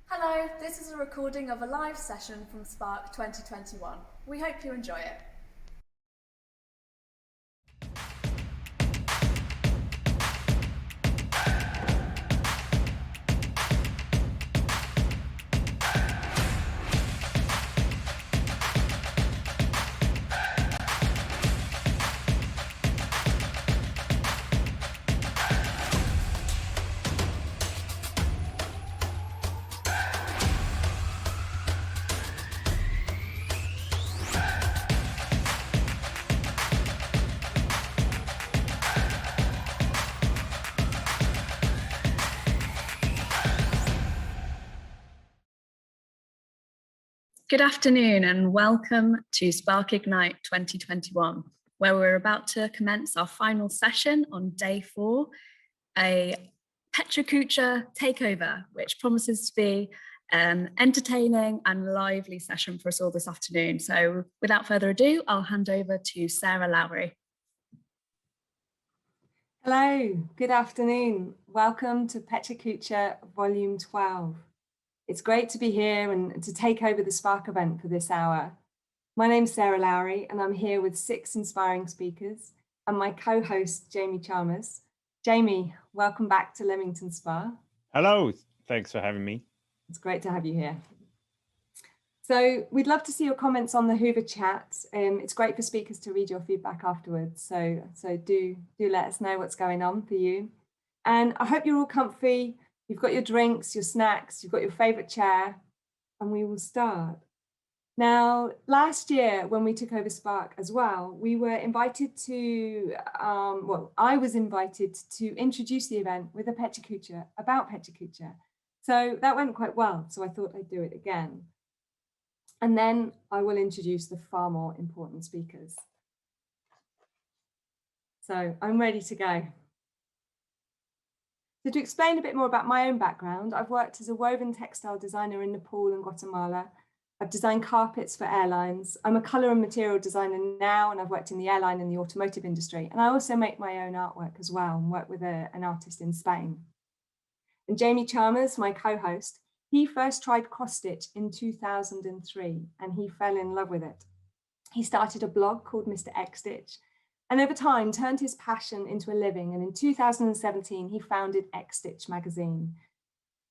Hello, this is a recording of a live session from Spark 2021. We hope you enjoy it. Good afternoon and welcome to Spark Ignite 2021, where we're about to commence our final session on day 4, a Petra Kuchar takeover, which promises to be an entertaining and lively session for us all this afternoon. So without further ado, I'll hand over to Sarah Lowry. Hello, good afternoon. Welcome to Petra Kuchar Volume 12. It's great to be here and to take over the Spark event for this hour. My name's Sarah Lowry and I'm here with 6 inspiring speakers and my co-host, Jamie Chalmers. Jamie, welcome back to Leamington Spa. Hello, thanks for having me. It's great to have you here. So we'd love to see your comments on the Hoover chat. It's great for speakers to read your feedback afterwards. So do let us know what's going on for you. And I hope you're all comfy. You've got your drinks, your snacks, you've got your favorite chair, and we will start. Now, last year when we took over Spark as well, we were invited to, I was invited to introduce the event with a Petra Kuchar, about Petra Kuchar. So that went quite well. So I thought I'd do it again. And then I will introduce the far more important speakers. So I'm ready to go. So to explain a bit more about my own background, I've worked as a woven textile designer in Nepal and Guatemala. I've designed carpets for airlines. I'm a colour and material designer now, and I've worked in the airline and the automotive industry. And I also make my own artwork as well and work with an artist in Spain. And Jamie Chalmers, my co-host, he first tried cross stitch in 2003 and he fell in love with it. He started a blog called Mr. X Stitch and over time turned his passion into a living. And in 2017, he founded X Stitch magazine.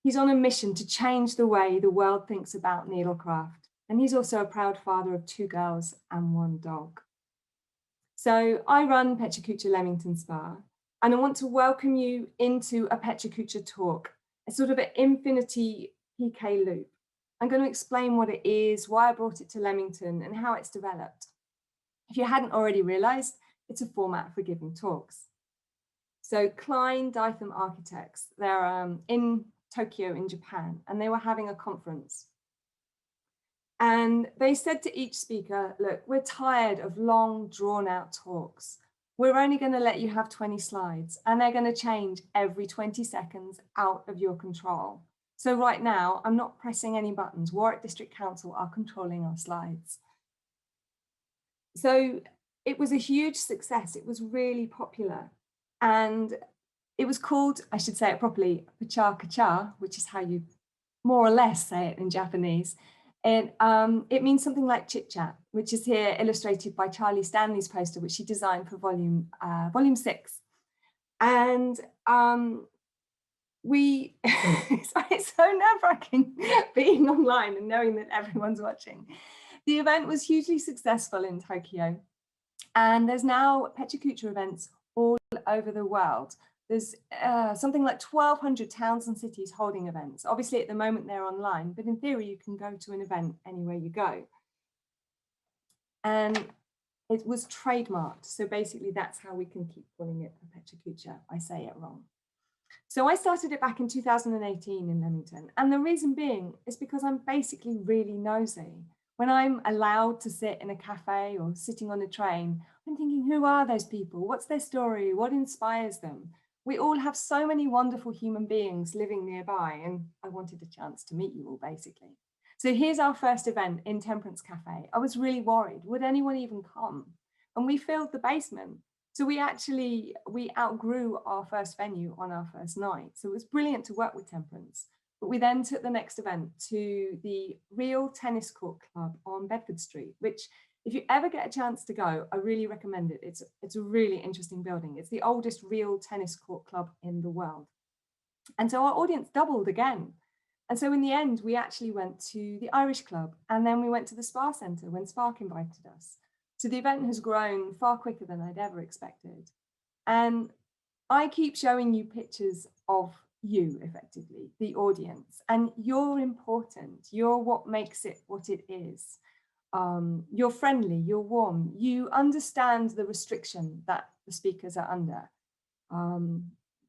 He's on a mission to change the way the world thinks about needlecraft. And he's also a proud father of 2 girls and 1 dog. So I run Petra Kuchar Leamington Spa, and I want to welcome you into a Petra Kuchar talk, a sort of an infinity PK loop. I'm going to explain what it is, why I brought it to Leamington, and how it's developed. If you hadn't already realized, it's a format for giving talks. So Klein Dytham Architects, they're in Tokyo in Japan, and they were having a conference. And they said to each speaker, look, we're tired of long drawn out talks. We're only going to let you have 20 slides, and they're going to change every 20 seconds out of your control. So right now, I'm not pressing any buttons. Warwick District Council are controlling our slides. So it was a huge success. It was really popular. And it was called, I should say it properly, Pecha Kuchar, which is how you more or less say it in Japanese. And it means something like chit chat, which is here illustrated by Charlie Stanley's poster, which he designed for volume 6. And it's so nerve-wracking being online and knowing that everyone's watching. The event was hugely successful in Tokyo, and there's now Petra Kuchar events all over the world. There's something like 1,200 towns and cities holding events. Obviously, at the moment, they're online, but in theory, you can go to an event anywhere you go. And it was trademarked. So basically, that's how we can keep calling it a Petra Kuchar. I say it wrong. So I started it back in 2018 in Leamington. And the reason being is because I'm basically really nosy. When I'm allowed to sit in a cafe or sitting on a train, I'm thinking, who are those people? What's their story? What inspires them? We all have so many wonderful human beings living nearby, and I wanted a chance to meet you all, basically. So here's our first event in Temperance Cafe. I was really worried, would anyone even come? And we filled the basement. So we outgrew our first venue on our first night. So it was brilliant to work with Temperance. But we then took the next event to the Real Tennis Court Club on Bedford Street, which if you ever get a chance to go, I really recommend it. It's a really interesting building. It's the oldest real tennis court club in the world. And so our audience doubled again. And so in the end, we actually went to the Irish Club, and then we went to the Spa Centre when Spark invited us. So the event has grown far quicker than I'd ever expected. And I keep showing you pictures of you, effectively, the audience, and you're important. You're what makes it what it is. You're friendly, you're warm, you understand the restriction that the speakers are under.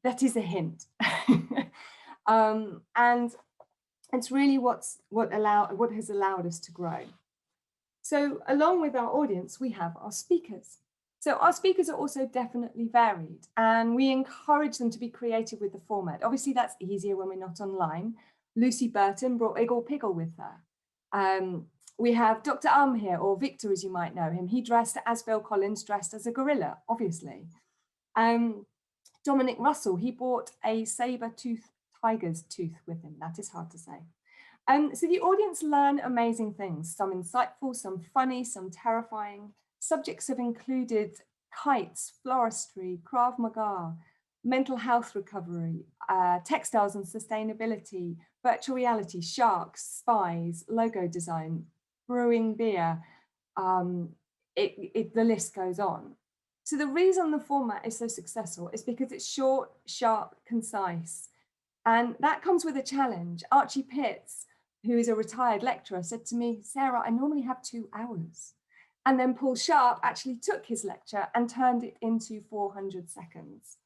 That is a hint. And it's really what has allowed us to grow. So along with our audience, we have our speakers. So our speakers are also definitely varied, and we encourage them to be creative with the format. Obviously, that's easier when we're not online. Lucy Burton brought Iggle Piggle with her. We have Dr. here, or Victor, as you might know him. He dressed as Phil Collins, dressed as a gorilla, obviously. Dominic Russell, he brought a saber-toothed tiger's tooth with him. That is hard to say. So the audience learn amazing things, some insightful, some funny, some terrifying. Subjects have included kites, floristry, Krav Maga, mental health recovery, textiles and sustainability, virtual reality, sharks, spies, logo design, brewing beer, the list goes on. So the reason the format is so successful is because it's short, sharp, concise. And that comes with a challenge. Archie Pitts, who is a retired lecturer, said to me, Sarah, I normally have 2 hours. And then Paul Sharp actually took his lecture and turned it into 400 seconds.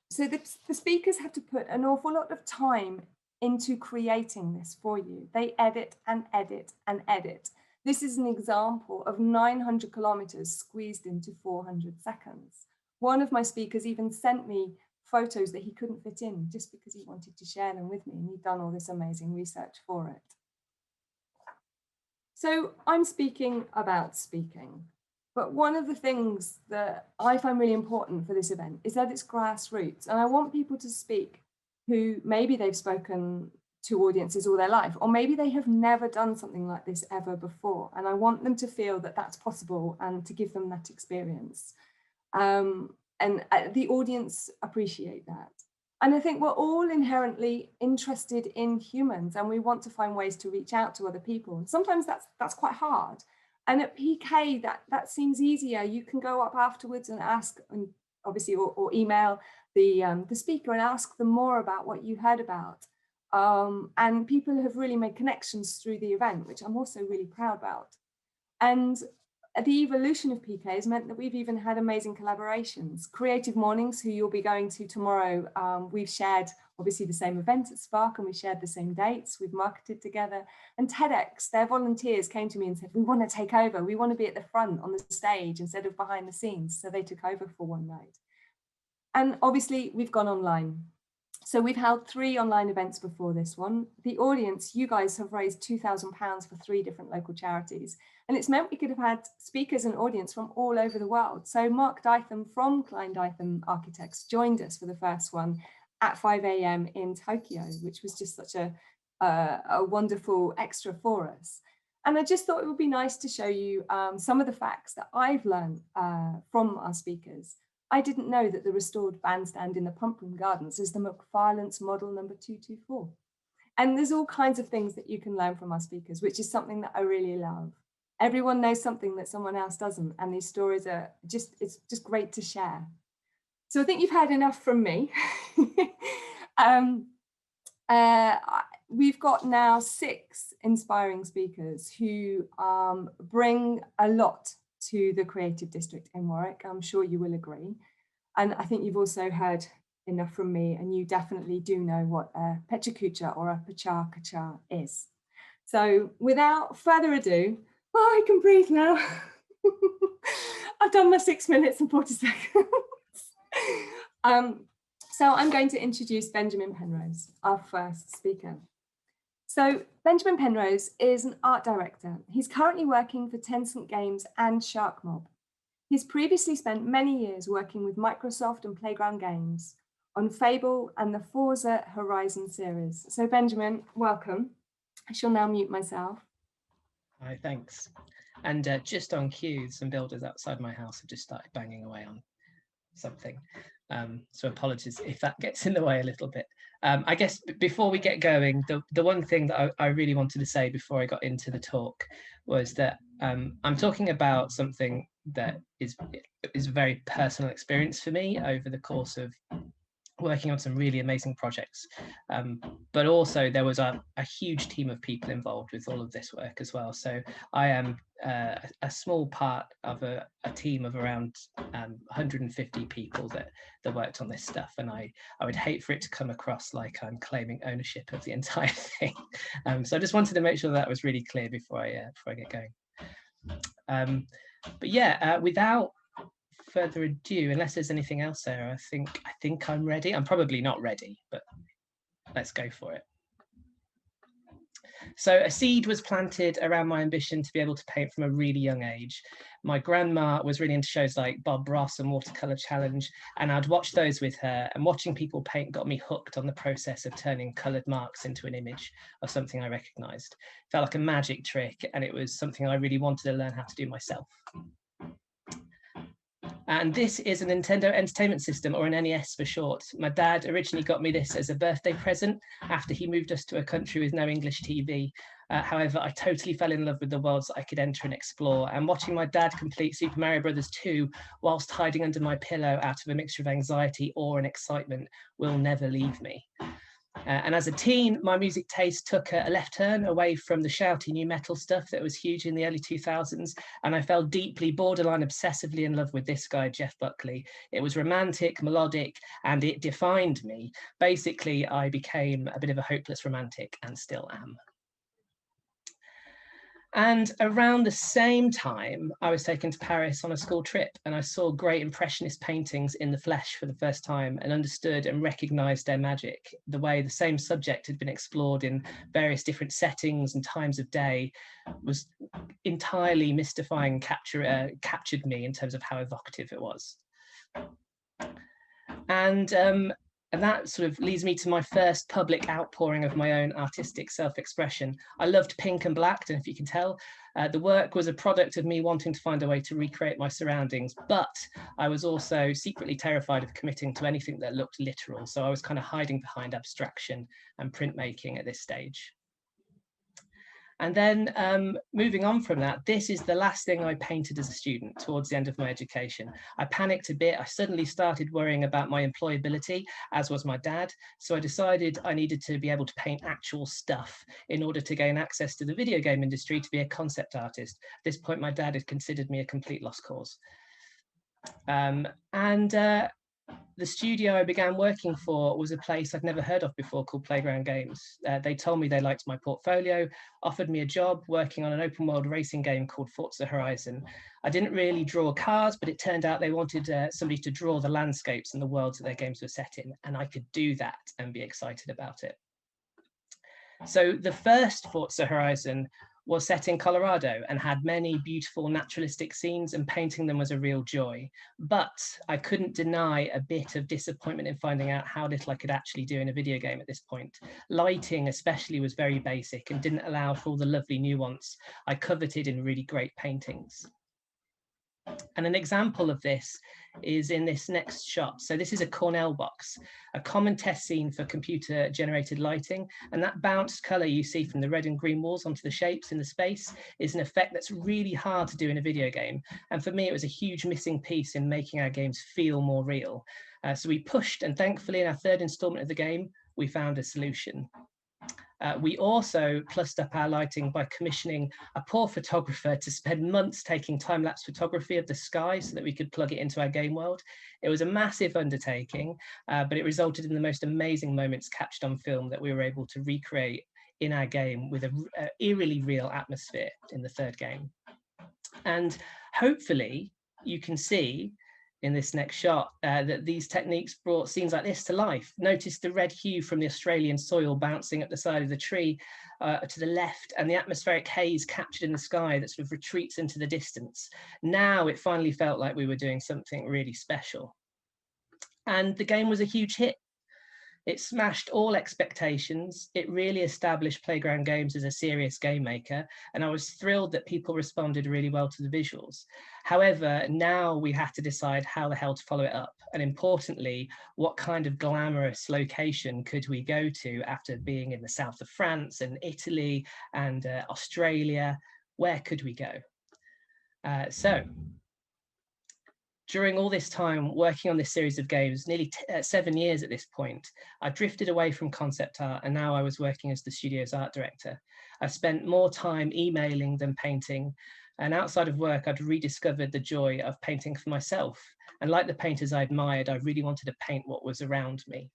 So the speakers have to put an awful lot of time into creating this for you. They edit and edit and edit. This is an example of 900 kilometers squeezed into 400 seconds. One of my speakers even sent me photos that he couldn't fit in just because he wanted to share them with me, and he'd done all this amazing research for it. So I'm speaking about speaking, but one of the things that I find really important for this event is that it's grassroots, and I want people to speak who maybe they've spoken to audiences all their life, or maybe they have never done something like this ever before, and I want them to feel that that's possible and to give them that experience. And the audience appreciate that. And I think we're all inherently interested in humans, and we want to find ways to reach out to other people. And sometimes that's quite hard. And at PK, that seems easier. You can go up afterwards and ask, and obviously, or email the speaker and ask them more about what you heard about. And people have really made connections through the event, which I'm also really proud about. And the evolution of PK has meant that we've even had amazing collaborations. Creative Mornings, who you'll be going to tomorrow, we've shared obviously the same event at Spark, and we shared the same dates, we've marketed together. And TEDx, their volunteers came to me and said, we want to take over, we want to be at the front on the stage instead of behind the scenes. So they took over for one night. And obviously we've gone online. So we've held 3 online events before this one. The audience, you guys have raised £2,000 for 3 different local charities. And it's meant we could have had speakers and audience from all over the world. So Mark Dytham from Klein Dytham Architects joined us for the first one at 5 a.m. in Tokyo, which was just such a wonderful extra for us. And I just thought it would be nice to show you some of the facts that I've learned from our speakers. I didn't know that the restored bandstand in the Pump Room Gardens is the McFarlane's model number 224. And there's all kinds of things that you can learn from our speakers, which is something that I really love. Everyone knows something that someone else doesn't, and these stories are it's just great to share. So I think you've heard enough from me. We've got now 6 inspiring speakers who bring a lot to the Creative District in Warwick. I'm sure you will agree. And I think you've also heard enough from me, and you definitely do know what a Pecha Kucha or a Pecha Kacha is. So without further ado, I can breathe now. I've done my 6 minutes and 40 seconds. So I'm going to introduce Benjamin Penrose, our first speaker. So Benjamin Penrose is an art director. He's currently working for Tencent Games and Shark Mob. He's previously spent many years working with Microsoft and Playground Games. on Fable and the Forza Horizon series. So Benjamin, welcome. I shall now mute myself. Hi, thanks. And just on cue, some builders outside my house have just started banging away on something. So apologies if that gets in the way a little bit. I guess before we get going, the one thing that I really wanted to say before I got into the talk was that I'm talking about something that is a very personal experience for me over the course of working on some really amazing projects, but also there was a huge team of people involved with all of this work as well. So I am a small part of a team of around 150 people that worked on this stuff, and I would hate for it to come across like I'm claiming ownership of the entire thing. So I just wanted to make sure that was really clear before I get going. But yeah, without further ado, unless there's anything else, Sarah, I think I'm ready. I'm probably not ready, but let's go for it. So a seed was planted around my ambition to be able to paint from a really young age. My grandma was really into shows like Bob Ross and Watercolor Challenge, and I'd watch those with her, and watching people paint got me hooked on the process of turning colored marks into an image of something I recognized. It felt like a magic trick, and it was something I really wanted to learn how to do myself. And this is a Nintendo Entertainment System, or an NES for short. My dad originally got me this as a birthday present after he moved us to a country with no English TV. However, I totally fell in love with the worlds that I could enter and explore, and watching my dad complete Super Mario Bros. 2 whilst hiding under my pillow out of a mixture of anxiety, awe and excitement will never leave me. And as a teen, my music taste took a left turn away from the shouty new metal stuff that was huge in the early 2000s, and I fell deeply, borderline obsessively in love with this guy, Jeff Buckley. It was romantic, melodic, and it defined me. Basically, I became a bit of a hopeless romantic, and still am. And around the same time, I was taken to Paris on a school trip, and I saw great Impressionist paintings in the flesh for the first time and understood and recognized their magic. The way the same subject had been explored in various different settings and times of day was entirely mystifying, captured me in terms of how evocative it was. And that sort of leads me to my first public outpouring of my own artistic self-expression. I loved pink and black, and if you can tell, the work was a product of me wanting to find a way to recreate my surroundings, but I was also secretly terrified of committing to anything that looked literal. So I was kind of hiding behind abstraction and printmaking at this stage. And then moving on from that, this is the last thing I painted as a student towards the end of my education. I panicked a bit. I suddenly started worrying about my employability, as was my dad. So I decided I needed to be able to paint actual stuff in order to gain access to the video game industry to be a concept artist. At this point, my dad had considered me a complete lost cause. The studio I began working for was a place I'd never heard of before called Playground Games. They told me they liked my portfolio, offered me a job working on an open world racing game called Forza Horizon. I didn't really draw cars, but it turned out they wanted somebody to draw the landscapes and the worlds that their games were set in, and I could do that and be excited about it. So the first Forza Horizon was set in Colorado and had many beautiful naturalistic scenes, and painting them was a real joy. But I couldn't deny a bit of disappointment in finding out how little I could actually do in a video game at this point. Lighting especially was very basic and didn't allow for all the lovely nuance I coveted in really great paintings. And an example of this is in this next shot. So this is a Cornell box, a common test scene for computer generated lighting. And that bounced color you see from the red and green walls onto the shapes in the space is an effect that's really hard to do in a video game. And for me, it was a huge missing piece in making our games feel more real. So we pushed, and thankfully in our third installment of the game, we found a solution. We also plussed up our lighting by commissioning a poor photographer to spend months taking time-lapse photography of the sky so that we could plug it into our game world. It was a massive undertaking, but it resulted in the most amazing moments captured on film that we were able to recreate in our game with an eerily real atmosphere in the third game. And hopefully you can see in this next shot that these techniques brought scenes like this to life. Notice the red hue from the Australian soil bouncing up the side of the tree to the left, and the atmospheric haze captured in the sky that sort of retreats into the distance. Now it finally felt like we were doing something really special. And the game was a huge hit. It smashed all expectations. It really established Playground Games as a serious game maker, and I was thrilled that people responded really well to the visuals. However, now we have to decide how the hell to follow it up, and importantly, what kind of glamorous location could we go to after being in the south of France and Italy and Australia? Where could we go? So during all this time working on this series of games, nearly 7 years at this point, I drifted away from concept art, and now I was working as the studio's art director. I spent more time emailing than painting, and outside of work, I'd rediscovered the joy of painting for myself. And like the painters I admired, I really wanted to paint what was around me.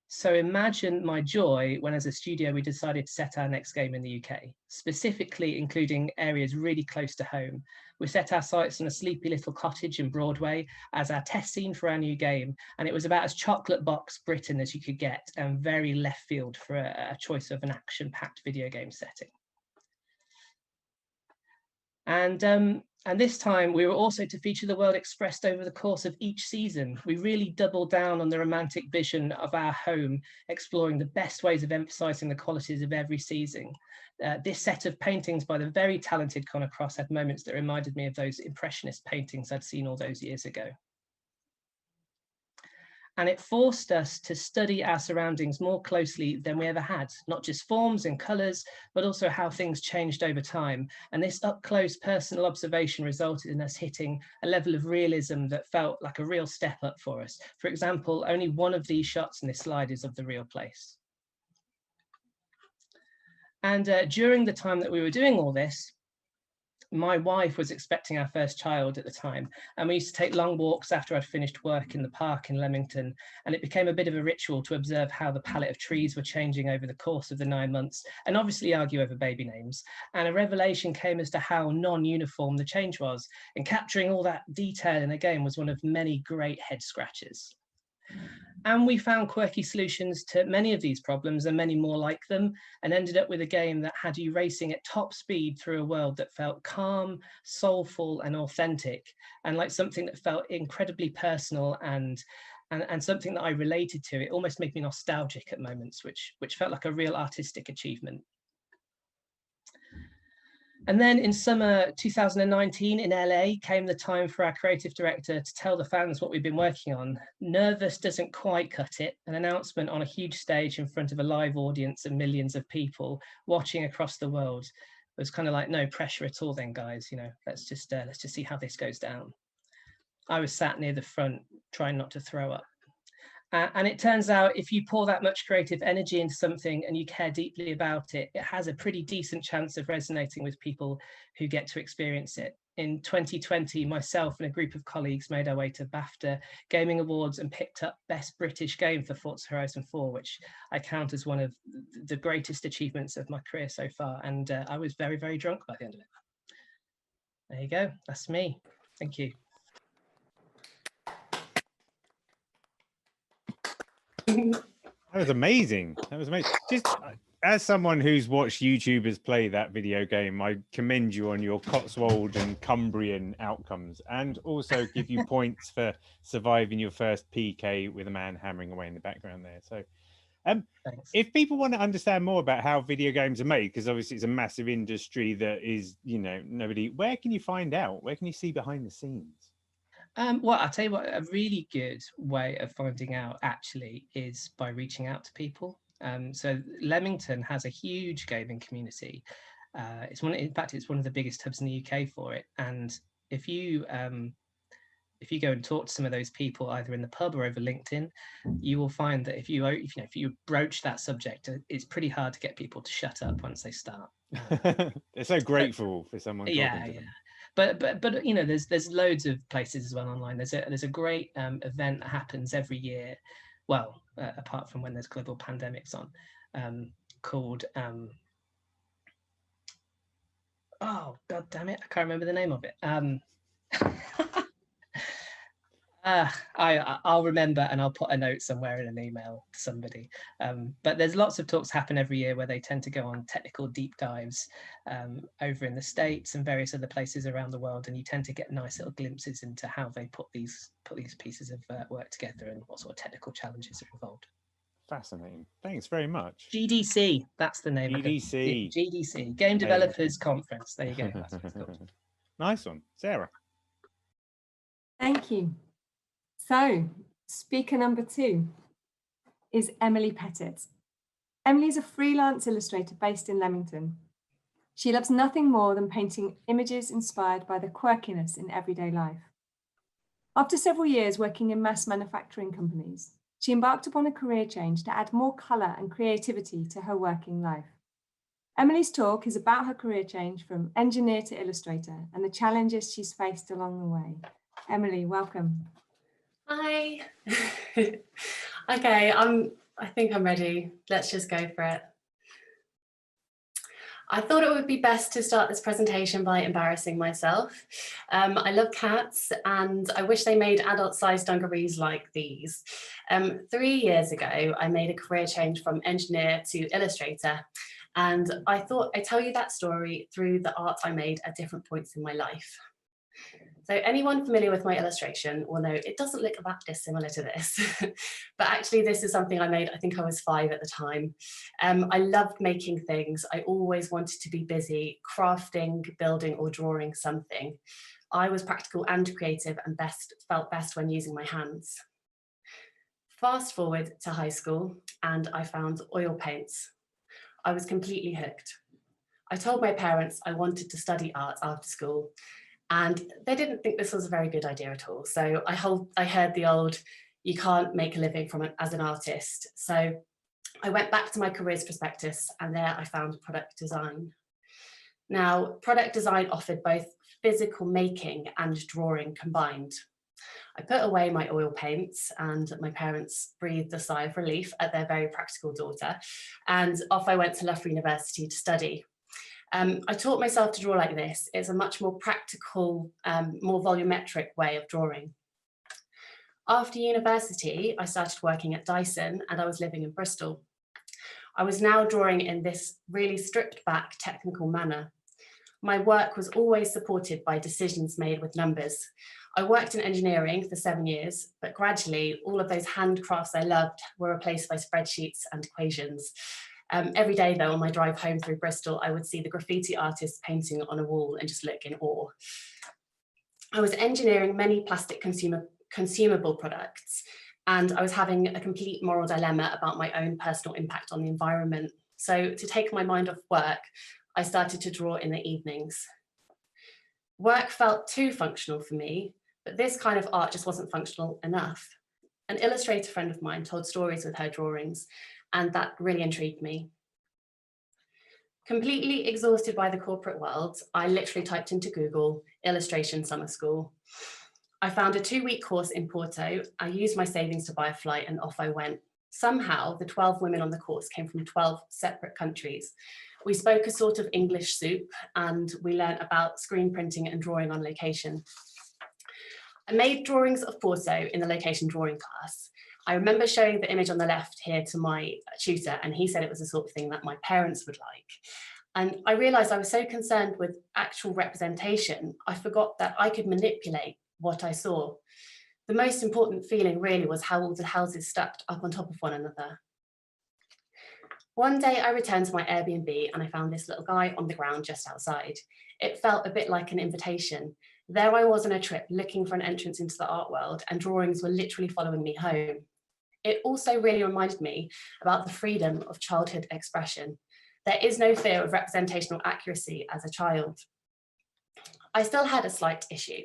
So imagine my joy when, as a studio, we decided to set our next game in the UK, specifically including areas really close to home. We set our sights on a sleepy little cottage in Broadway as our test scene for our new game, and it was about as chocolate box Britain as you could get, and very left field for a choice of an action-packed video game setting. And this time we were also to feature the world expressed over the course of each season. We really doubled down on the romantic vision of our home, exploring the best ways of emphasizing the qualities of every season. This set of paintings by the very talented Conor Cross had moments that reminded me of those impressionist paintings I'd seen all those years ago. And it forced us to study our surroundings more closely than we ever had, not just forms and colors, but also how things changed over time. And this up-close personal observation resulted in us hitting a level of realism that felt like a real step up for us. For example, only one of these shots in this slide is of the real place. And during the time that we were doing all this, my wife was expecting our first child at the time, and we used to take long walks after I'd finished work in the park in Leamington, and it became a bit of a ritual to observe how the palette of trees were changing over the course of the 9 months, and obviously argue over baby names. And a revelation came as to how non-uniform the change was, and capturing all that detail in a game was one of many great head scratches. And we found quirky solutions to many of these problems and many more like them, and ended up with a game that had you racing at top speed through a world that felt calm, soulful, and authentic, and like something that felt incredibly personal and something that I related to. It almost made me nostalgic at moments, which felt like a real artistic achievement. And then in summer 2019 in LA came the time for our creative director to tell the fans what we've been working on. Nervous doesn't quite cut it. An announcement on a huge stage in front of a live audience and millions of people watching across the world. It was kind of like, no pressure at all then, guys. You know, let's just see how this goes down. I was sat near the front trying not to throw up. And it turns out if you pour that much creative energy into something and you care deeply about it, it has a pretty decent chance of resonating with people who get to experience it. In 2020, myself and a group of colleagues made our way to BAFTA Gaming Awards and picked up Best British Game for Forza Horizon 4, which I count as one of the greatest achievements of my career so far. And I was very, very drunk by the end of it. There you go. That's me. Thank you. That was amazing. That was amazing. Just as someone who's watched YouTubers play that video game, I commend you on your Cotswold and Cumbrian outcomes, and also give you points for surviving your first PK with a man hammering away in the background there. So if people want to understand more about how video games are made, because obviously it's a massive industry that is, you know, where can you find out? Where can you see behind the scenes? Well, I'll tell you what, a really good way of finding out actually is by reaching out to people. So Leamington has a huge gaming community. In fact, it's one of the biggest hubs in the UK for it. And if you go and talk to some of those people, either in the pub or over LinkedIn, you will find that if you broach that subject, it's pretty hard to get people to shut up once they start. They're so grateful for someone talking to them. But you know, there's loads of places as well online. There's a great event that happens every year, well, apart from when there's global pandemics on, called oh god damn it, I can't remember the name of it. I'll remember, and I'll put a note somewhere in an email to somebody. But there's lots of talks happen every year where they tend to go on technical deep dives over in the States and various other places around the world, and you tend to get nice little glimpses into how they put these pieces of work together and what sort of technical challenges are involved. Fascinating. Thanks very much. GDC, that's the name. GDC. Of it. GDC, Game Developers Conference. There you go. That's what it's called. Nice one, Sarah. Thank you. So, speaker number 2 is Emily Pettit. Emily is a freelance illustrator based in Leamington. She loves nothing more than painting images inspired by the quirkiness in everyday life. After several years working in mass manufacturing companies, she embarked upon a career change to add more colour and creativity to her working life. Emily's talk is about her career change from engineer to illustrator and the challenges she's faced along the way. Emily, welcome. Hi. Okay, I think I'm ready. Let's just go for it. I thought it would be best to start this presentation by embarrassing myself. I love cats and I wish they made adult-sized dungarees like these. 3 years ago, I made a career change from engineer to illustrator, and I thought I'd tell you that story through the art I made at different points in my life. So anyone familiar with my illustration will know it doesn't look that dissimilar to this, but actually this is something I made, I think I was 5 at the time. I loved making things. I always wanted to be busy, crafting, building or drawing something. I was practical and creative and felt best when using my hands. Fast forward to high school and I found oil paints. I was completely hooked. I told my parents I wanted to study art after school, and they didn't think this was a very good idea at all. So I heard the old, you can't make a living as an artist. So I went back to my careers prospectus and there I found product design. Now, product design offered both physical making and drawing combined. I put away my oil paints and my parents breathed a sigh of relief at their very practical daughter, and off I went to Loughborough University to study. I taught myself to draw like this. It's a much more practical, more volumetric way of drawing. After university, I started working at Dyson and I was living in Bristol. I was now drawing in this really stripped back technical manner. My work was always supported by decisions made with numbers. I worked in engineering for 7 years, but gradually all of those handcrafts I loved were replaced by spreadsheets and equations. Every day though, on my drive home through Bristol, I would see the graffiti artists painting on a wall and just look in awe. I was engineering many plastic consumable products, and I was having a complete moral dilemma about my own personal impact on the environment. So to take my mind off work, I started to draw in the evenings. Work felt too functional for me, but this kind of art just wasn't functional enough. An illustrator friend of mine told stories with her drawings, and that really intrigued me. Completely exhausted by the corporate world, I literally typed into Google, illustration summer school. I found a 2-week course in Porto. I used my savings to buy a flight and off I went. Somehow, the 12 women on the course came from 12 separate countries. We spoke a sort of English soup and we learned about screen printing and drawing on location. I made drawings of Porto in the location drawing class. I remember showing the image on the left here to my tutor, and he said it was the sort of thing that my parents would like. And I realized I was so concerned with actual representation, I forgot that I could manipulate what I saw. The most important feeling really was how all the houses stacked up on top of one another. One day I returned to my Airbnb and I found this little guy on the ground just outside. It felt a bit like an invitation. There I was on a trip looking for an entrance into the art world, and drawings were literally following me home. It also really reminded me about the freedom of childhood expression. There is no fear of representational accuracy as a child. I still had a slight issue.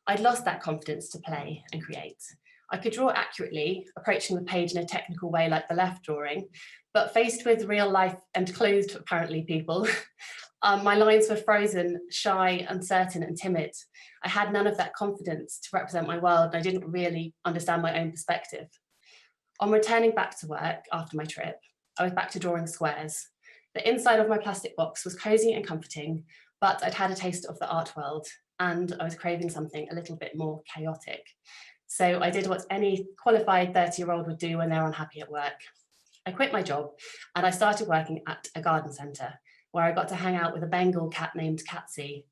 I'd lost that confidence to play and create. I could draw accurately, approaching the page in a technical way like the left drawing, but faced with real life and clothed, apparently, people, my lines were frozen, shy, uncertain, and timid. I had none of that confidence to represent my world, and I didn't really understand my own perspective. On returning back to work after my trip, I was back to drawing squares. The inside of my plastic box was cozy and comforting, but I'd had a taste of the art world and I was craving something a little bit more chaotic. So I did what any qualified 30-year-old would do when they're unhappy at work. I quit my job and I started working at a garden centre where I got to hang out with a Bengal cat named Katsy.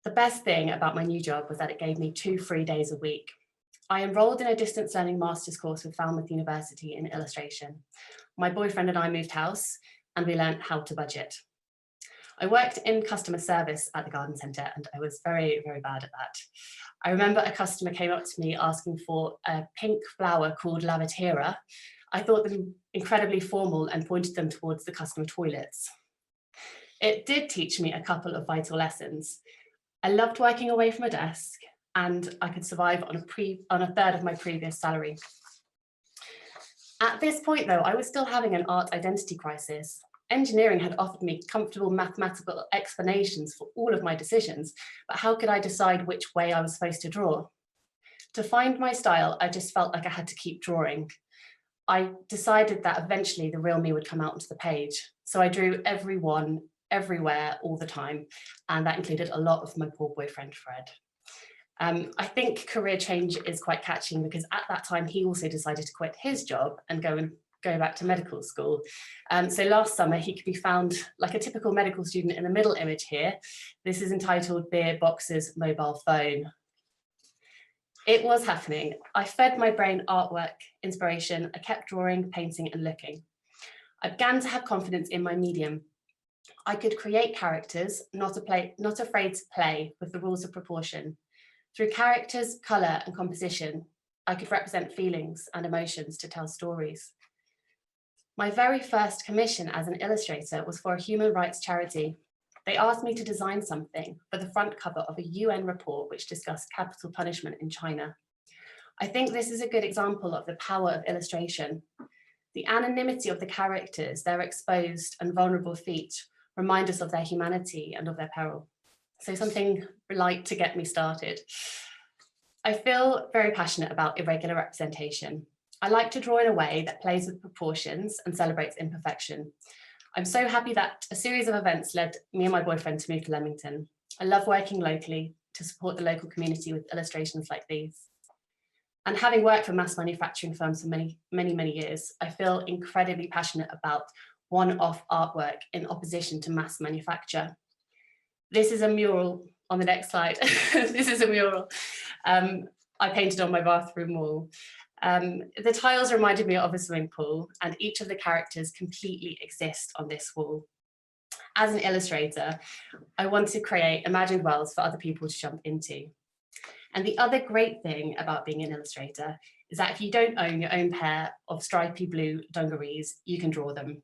The best thing about my new job was that it gave me 2 free days a week. I enrolled in a distance learning master's course with Falmouth University in illustration. My boyfriend and I moved house and we learned how to budget. I worked in customer service at the garden centre and I was very, very bad at that. I remember a customer came up to me asking for a pink flower called Lavatera. I thought them incredibly formal and pointed them towards the customer toilets. It did teach me a couple of vital lessons. I loved working away from a desk and I could survive on a third of my previous salary. At this point though, I was still having an art identity crisis. Engineering had offered me comfortable mathematical explanations for all of my decisions, but how could I decide which way I was supposed to draw? To find my style, I just felt like I had to keep drawing. I decided that eventually the real me would come out onto the page. So I drew everyone, everywhere, all the time. And that included a lot of my poor boyfriend, Fred. I think career change is quite catching because at that time, he also decided to quit his job and go back to medical school. So last summer, he could be found like a typical medical student in the middle image here. This is entitled Beer Boxer's Mobile Phone. It was happening. I fed my brain artwork, inspiration. I kept drawing, painting, and looking. I began to have confidence in my medium. I could create characters, not afraid to play with the rules of proportion. Through characters, colour, and composition, I could represent feelings and emotions to tell stories. My very first commission as an illustrator was for a human rights charity. They asked me to design something for the front cover of a UN report which discussed capital punishment in China. I think this is a good example of the power of illustration. The anonymity of the characters, their exposed and vulnerable feet, remind us of their humanity and of their peril. So something light to get me started. I feel very passionate about irregular representation. I like to draw in a way that plays with proportions and celebrates imperfection. I'm so happy that a series of events led me and my boyfriend to move to Leamington. I love working locally to support the local community with illustrations like these. And having worked for mass manufacturing firms for many, many, many years, I feel incredibly passionate about one-off artwork in opposition to mass manufacture. This is a mural on the next slide. This is a mural I painted on my bathroom wall. The tiles reminded me of a swimming pool and each of the characters completely exist on this wall. As an illustrator, I want to create imagined worlds for other people to jump into. And the other great thing about being an illustrator is that if you don't own your own pair of stripy blue dungarees, you can draw them.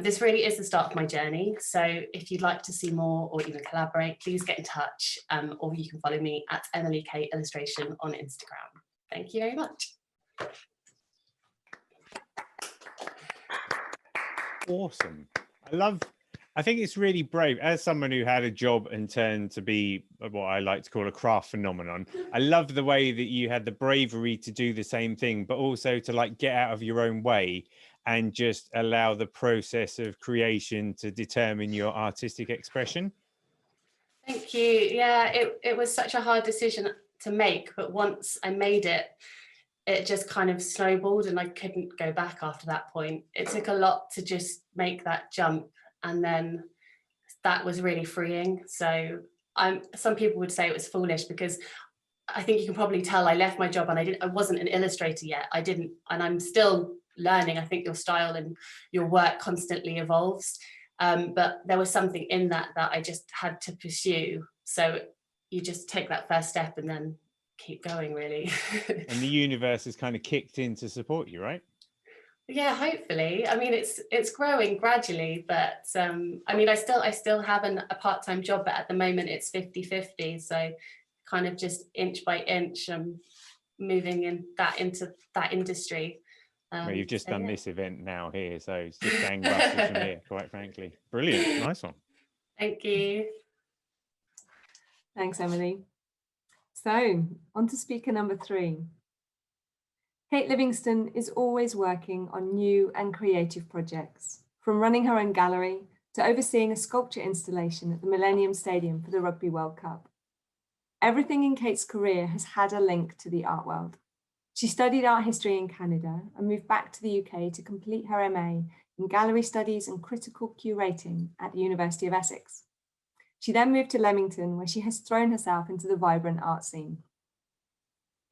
This really is the start of my journey. So if you'd like to see more or even collaborate, please get in touch or you can follow me at Emily K Illustration on Instagram. Thank you very much. Awesome. I think it's really brave as someone who had a job and turned to be what I like to call a craft phenomenon. I love the way that you had the bravery to do the same thing, but also to like get out of your own way and just allow the process of creation to determine your artistic expression. Thank you. Yeah, it was such a hard decision to make, but once I made it, it just kind of snowballed and I couldn't go back after that point. It took a lot to just make that jump, and then that was really freeing. So some people would say it was foolish because I think you can probably tell I left my job and I wasn't an illustrator yet. And I'm still learning. I think your style and your work constantly evolves. But there was something in that I just had to pursue. So you just take that first step and then keep going, really. And the universe has kind of kicked in to support you, right? Yeah, hopefully. I mean, it's growing gradually, but I mean, I still have a part-time job, but at the moment it's 50-50. So kind of just inch by inch, moving into that industry. Well, you've just done this event now here, so it's just gangbusters from here, quite frankly. Brilliant, nice one. Thank you. Thanks, Emily. So, on to speaker number 3. Kate Livingston is always working on new and creative projects, from running her own gallery to overseeing a sculpture installation at the Millennium Stadium for the Rugby World Cup. Everything in Kate's career has had a link to the art world. She studied art history in Canada and moved back to the UK to complete her MA in Gallery Studies and Critical Curating at the University of Essex. She then moved to Leamington, where she has thrown herself into the vibrant art scene.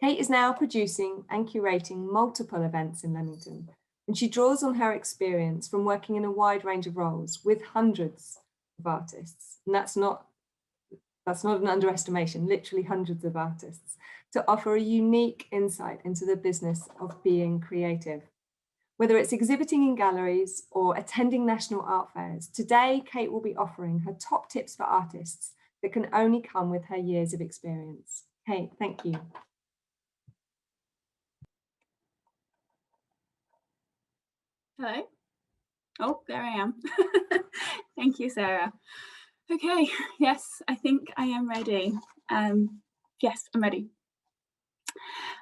Kate is now producing and curating multiple events in Leamington, and she draws on her experience from working in a wide range of roles with hundreds of artists. And that's not an underestimation, literally hundreds of artists, to offer a unique insight into the business of being creative. Whether it's exhibiting in galleries or attending national art fairs, today Kate will be offering her top tips for artists that can only come with her years of experience. Kate, thank you. Hello. Oh, there I am. Thank you, Sarah. Okay, yes, I think I am ready. Yes, I'm ready.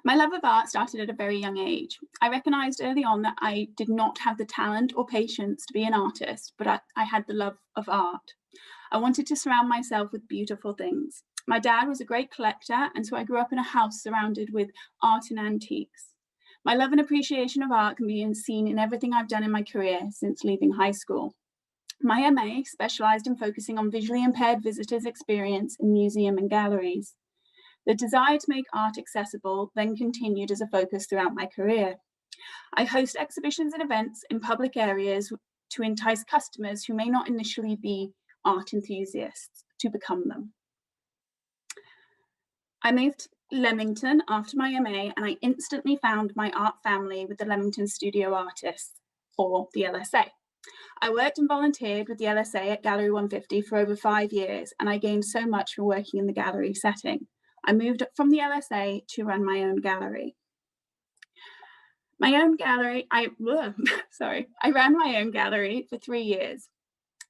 My love of art started at a very young age. I recognised early on that I did not have the talent or patience to be an artist, but I had the love of art. I wanted to surround myself with beautiful things. My dad was a great collector, and so I grew up in a house surrounded with art and antiques. My love and appreciation of art can be seen in everything I've done in my career since leaving high school. My MA specialised in focusing on visually impaired visitors' experience in museum and galleries. The desire to make art accessible then continued as a focus throughout my career. I host exhibitions and events in public areas to entice customers who may not initially be art enthusiasts to become them. I moved to Leamington after my MA, and I instantly found my art family with the Leamington Studio Artists, or the LSA. I worked and volunteered with the LSA at Gallery 150 for over 5 years, and I gained so much from working in the gallery setting. I moved up from the LSA to run my own gallery. I ran my own gallery for 3 years.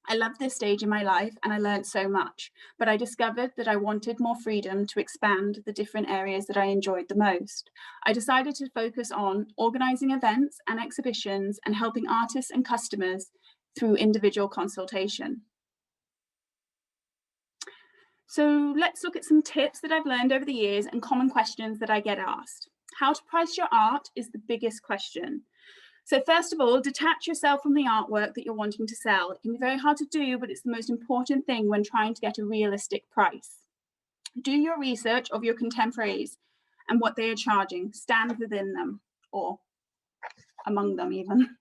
I loved this stage in my life and I learned so much, but I discovered that I wanted more freedom to expand the different areas that I enjoyed the most. I decided to focus on organising events and exhibitions and helping artists and customers through individual consultation. So let's look at some tips that I've learned over the years and common questions that I get asked. How to price your art is the biggest question. So first of all, detach yourself from the artwork that you're wanting to sell. It can be very hard to do, but it's the most important thing when trying to get a realistic price. Do your research of your contemporaries and what they are charging. Stand within them, or among them even.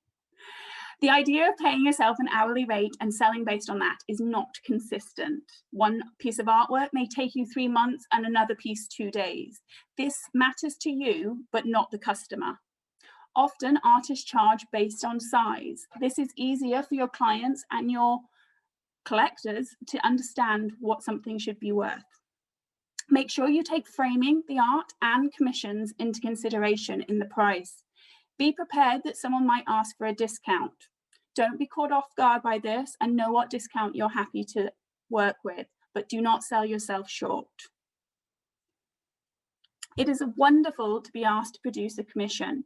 The idea of paying yourself an hourly rate and selling based on that is not consistent. One piece of artwork may take you 3 months and another piece 2 days. This matters to you, but not the customer. Often artists charge based on size. This is easier for your clients and your collectors to understand what something should be worth. Make sure you take framing the art and commissions into consideration in the price. Be prepared that someone might ask for a discount. Don't be caught off guard by this and know what discount you're happy to work with, but do not sell yourself short. It is wonderful to be asked to produce a commission,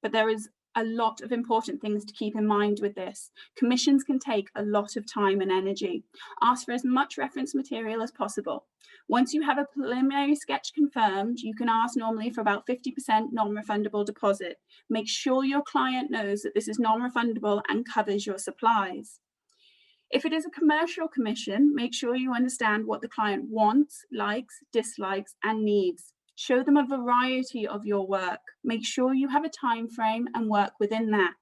but there is a lot of important things to keep in mind with this. Commissions can take a lot of time and energy. Ask for as much reference material as possible. Once you have a preliminary sketch confirmed, you can ask normally for about 50% non-refundable deposit. Make sure your client knows that this is non-refundable and covers your supplies. If it is a commercial commission, make sure you understand what the client wants, likes, dislikes, and needs. Show them a variety of your work. Make sure you have a time frame and work within that.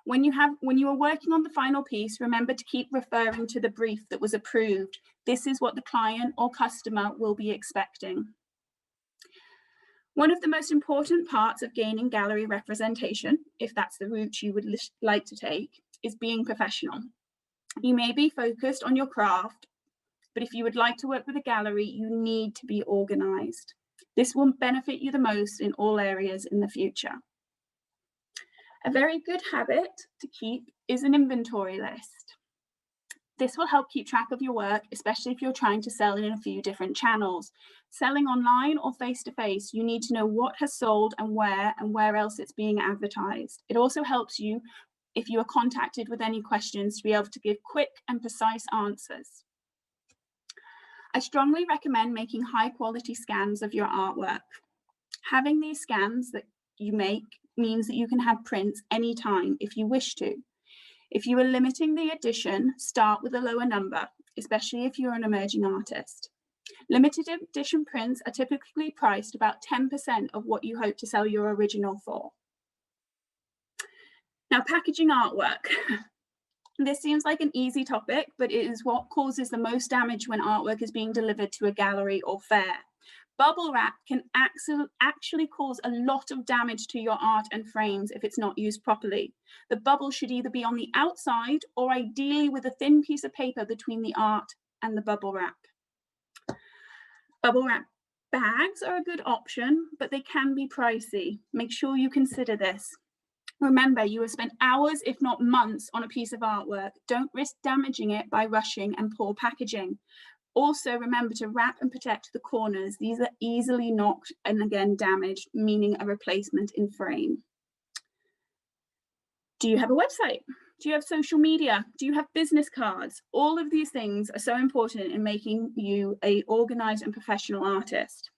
When you are working on the final piece, remember to keep referring to the brief that was approved. This is what the client or customer will be expecting. One of the most important parts of gaining gallery representation, if that's the route you would like to take, is being professional. You may be focused on your craft, but if you would like to work with a gallery, you need to be organised. This will benefit you the most in all areas in the future. A very good habit to keep is an inventory list. This will help keep track of your work, especially if you're trying to sell in a few different channels. Selling online or face-to-face, you need to know what has sold and where else it's being advertised. It also helps you, if you are contacted with any questions, to be able to give quick and precise answers. I strongly recommend making high quality scans of your artwork. Having these scans that you make means that you can have prints anytime if you wish to. If you are limiting the edition, start with a lower number, especially if you're an emerging artist. Limited edition prints are typically priced about 10% of what you hope to sell your original for. Now, packaging artwork. This seems like an easy topic, but it is what causes the most damage when artwork is being delivered to a gallery or fair. Bubble wrap can actually cause a lot of damage to your art and frames if it's not used properly. The bubble should either be on the outside or ideally with a thin piece of paper between the art and the bubble wrap. Bubble wrap bags are a good option, but they can be pricey. Make sure you consider this. Remember, you have spent hours, if not months, on a piece of artwork. Don't risk damaging it by rushing and poor packaging. Also, remember to wrap and protect the corners. These are easily knocked and again damaged, meaning a replacement in frame. Do you have a website? Do you have social media? Do you have business cards? All of these things are so important in making you an organized and professional artist.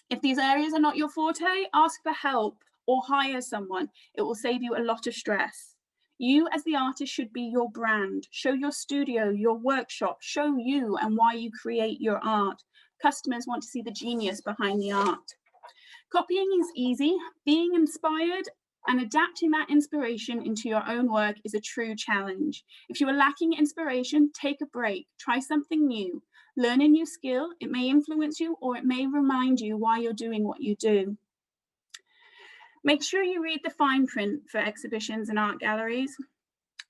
If these areas are not your forte, ask for help or hire someone. It will save you a lot of stress. You as the artist should be your brand. Show your studio, your workshop, show you and why you create your art. Customers want to see the genius behind the art. Copying is easy. Being inspired and adapting that inspiration into your own work is a true challenge. If you are lacking inspiration, take a break, try something new. Learn a new skill. It may influence you or it may remind you why you're doing what you do. Make sure you read the fine print for exhibitions and art galleries.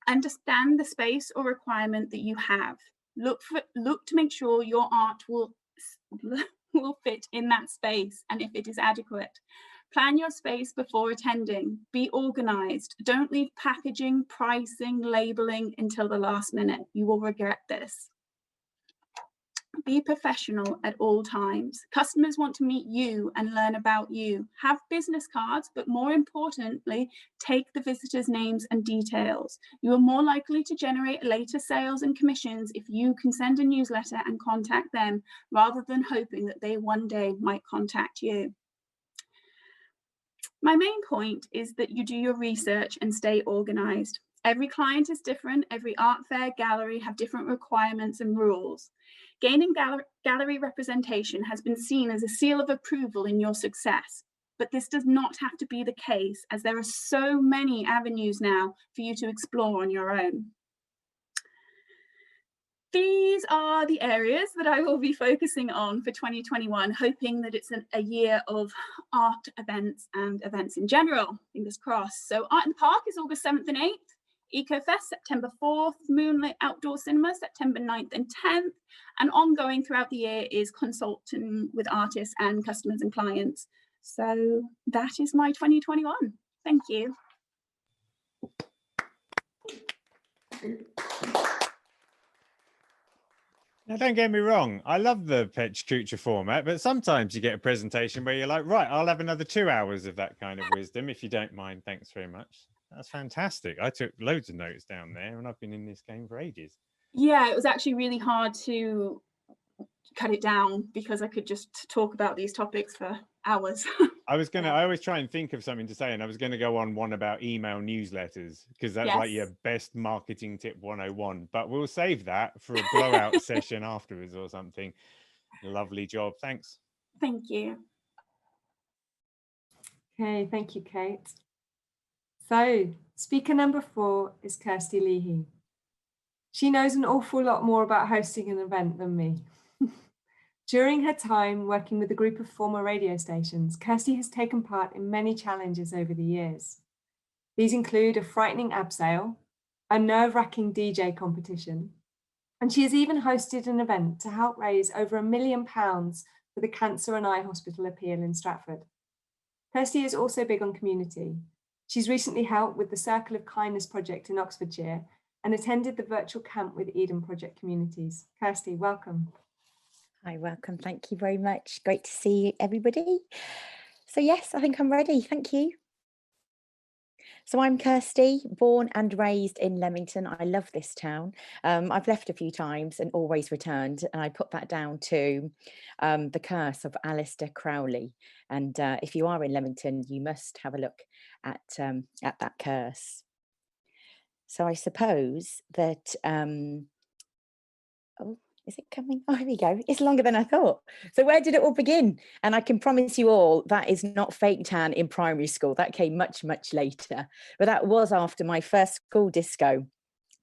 Understand the space or requirement that you have. Look to make sure your art will fit in that space and if it is adequate. Plan your space before attending. Be organized. Don't leave packaging, pricing, labeling until the last minute. You will regret this. Be professional at all times. Customers want to meet you and learn about you. Have business cards, but more importantly, take the visitors' names and details. You are more likely to generate later sales and commissions if you can send a newsletter and contact them rather than hoping that they one day might contact you. My main point is that you do your research and stay organized. Every client is different. Every art fair, gallery have different requirements and rules. Gaining gallery representation has been seen as a seal of approval in your success, but this does not have to be the case as there are so many avenues now for you to explore on your own. These are the areas that I will be focusing on for 2021, hoping that it's a year of art events and events in general, fingers crossed. So Art in the Park is August 7th and 8th. EcoFest, September 4th, Moonlit Outdoor Cinema, September 9th and 10th, and ongoing throughout the year is consulting with artists and customers and clients. So that is my 2021. Thank you. Now, don't get me wrong, I love the Pecha format, but sometimes you get a presentation where you're like, right, I'll have another 2 hours of that kind of wisdom, if you don't mind. Thanks very much. That's fantastic. I took loads of notes down there and I've been in this game for ages. Yeah, it was actually really hard to cut it down because I could just talk about these topics for hours. I always try and think of something to say, and I was going to go on one about email newsletters because that's like your best marketing tip 101, but we'll save that for a blowout session afterwards or something. Lovely job. Thanks. Thank you. Okay, thank you, Kate. So speaker number 4 is Kirsty Leahy. She knows an awful lot more about hosting an event than me. During her time working with a group of former radio stations, Kirsty has taken part in many challenges over the years. These include a frightening abseil, a nerve-wracking DJ competition, and she has even hosted an event to help raise over £1 million for the Cancer and Eye Hospital appeal in Stratford. Kirsty is also big on community. She's recently helped with the Circle of Kindness project in Oxfordshire and attended the virtual camp with Eden Project Communities. Kirsty, welcome. Hi, welcome. Thank you very much. Great to see everybody. So yes, I think I'm ready. Thank you. So I'm Kirsty, born and raised in Leamington. I love this town. I've left a few times and always returned, and I put that down to the curse of Alistair Crowley. And if you are in Leamington, you must have a look at that curse. So I suppose that oh, is it coming? Oh, here we go. It's longer than I thought. So where did it all begin? And I can promise you all that is not fake tan in primary school. That came much, much later. But that was after my first school disco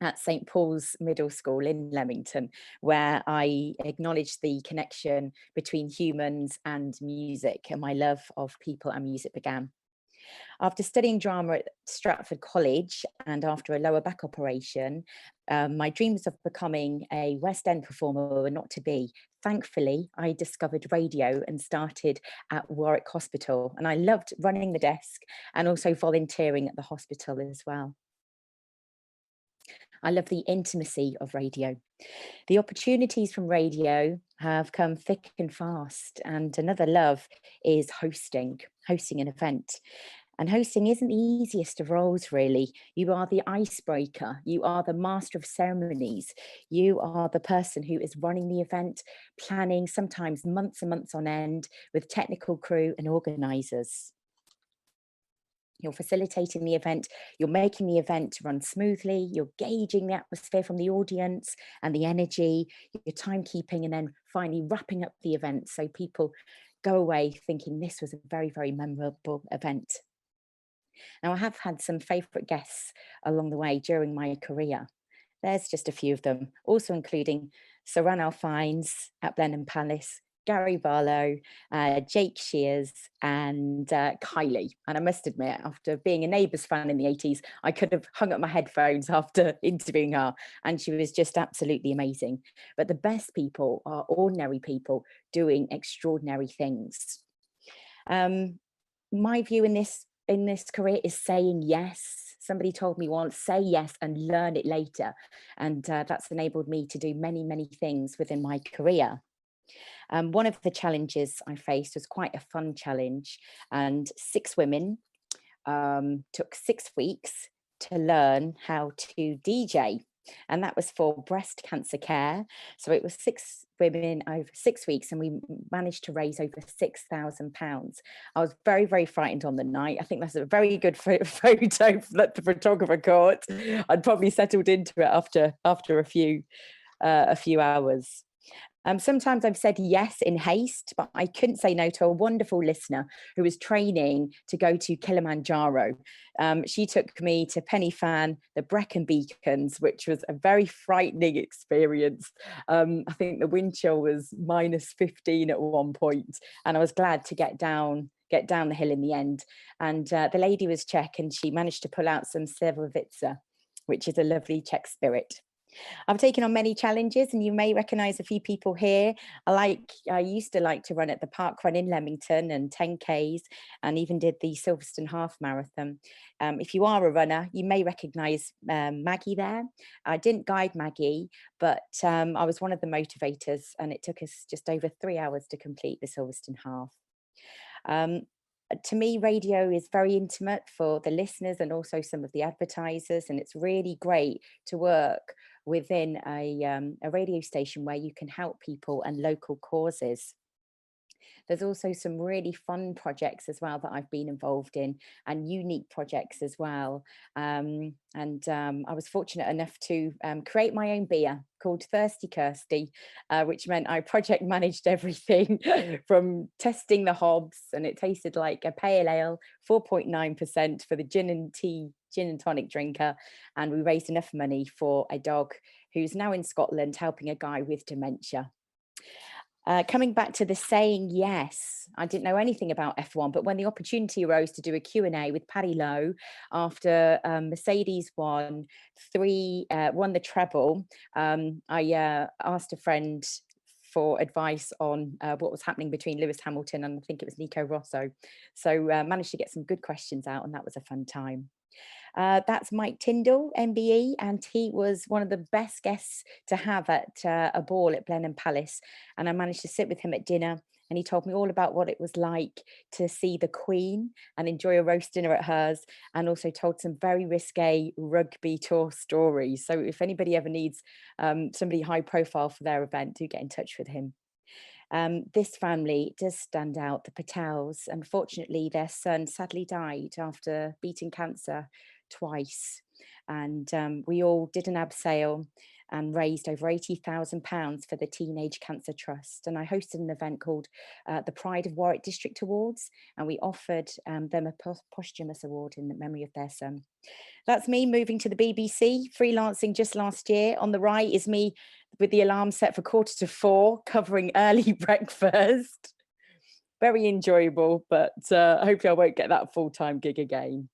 at St. Paul's Middle School in Leamington, where I acknowledged the connection between humans and music, and my love of people and music began. After studying drama at Stratford College and after a lower back operation, my dreams of becoming a West End performer were not to be. Thankfully, I discovered radio and started at Warwick Hospital, and I loved running the desk and also volunteering at the hospital as well. I love the intimacy of radio. The opportunities from radio have come thick and fast, and another love is hosting an event. And hosting isn't the easiest of roles, really. You are the icebreaker. You are the master of ceremonies. You are the person who is running the event, planning sometimes months and months on end with technical crew and organisers. You're facilitating the event, you're making the event run smoothly, you're gauging the atmosphere from the audience and the energy, you're timekeeping, and then finally wrapping up the event so people go away thinking this was a very, very memorable event. Now, I have had some favourite guests along the way during my career. There's just a few of them, also including Sir Ranulph Fiennes at Blenheim Palace, Gary Barlow, Jake Shears, and Kylie. And I must admit, after being a Neighbours fan in the 80s, I could have hung up my headphones after interviewing her, and she was just absolutely amazing. But the best people are ordinary people doing extraordinary things. My view in this career is saying yes. Somebody told me once, say yes and learn it later. And that's enabled me to do many, many things within my career. One of the challenges I faced was quite a fun challenge, and 6 women took 6 weeks to learn how to DJ. And that was for breast cancer care. So it was 6 women over 6 weeks, and we managed to raise over £6,000. I was very, very frightened on the night. I think that's a very good photo that the photographer caught. I'd probably settled into it after a few hours. Sometimes I've said yes in haste, but I couldn't say no to a wonderful listener who was training to go to Kilimanjaro. She took me to Pen y Fan, the Brecon Beacons, which was a very frightening experience. I think the wind chill was -15 at one point, and I was glad to get down the hill in the end. And the lady was Czech, and she managed to pull out some Slivovica, which is a lovely Czech spirit. I've taken on many challenges, and you may recognise a few people here. I used to like to run at the Park Run in Leamington and 10Ks, and even did the Silverstone Half Marathon. If you are a runner, you may recognise Maggie there. I didn't guide Maggie, but I was one of the motivators, and it took us just over 3 hours to complete the Silverstone Half. To me, radio is very intimate for the listeners and also some of the advertisers, and it's really great to work within a radio station where you can help people and local causes. There's also some really fun projects as well that I've been involved in, and unique projects as well. I was fortunate enough to create my own beer called Thirsty Kirsty, which meant I project managed everything from testing the hobs, and it tasted like a pale ale, 4.9% for the gin and tonic drinker. And we raised enough money for a dog who's now in Scotland helping a guy with dementia. Coming back to the saying yes, I didn't know anything about F1, but when the opportunity arose to do a Q&A with Paddy Lowe after Mercedes won the treble, I asked a friend for advice on what was happening between Lewis Hamilton and I think it was Nico Rosso. So managed to get some good questions out, and that was a fun time. That's Mike Tyndall, MBE, and he was one of the best guests to have at a ball at Blenheim Palace. And I managed to sit with him at dinner, and he told me all about what it was like to see the Queen and enjoy a roast dinner at hers, and also told some very risque rugby tour stories. So if anybody ever needs somebody high profile for their event, do get in touch with him. This family does stand out, the Patels. Unfortunately, their son sadly died after beating cancer twice. And we all did an abseil and raised over £80,000 for the Teenage Cancer Trust. And I hosted an event called the Pride of Warwick District Awards, and we offered them a posthumous award in the memory of their son. That's me moving to the BBC, freelancing just last year. On the right is me with the alarm set for 4:45, covering early breakfast. Very enjoyable, but hopefully I won't get that full-time gig again.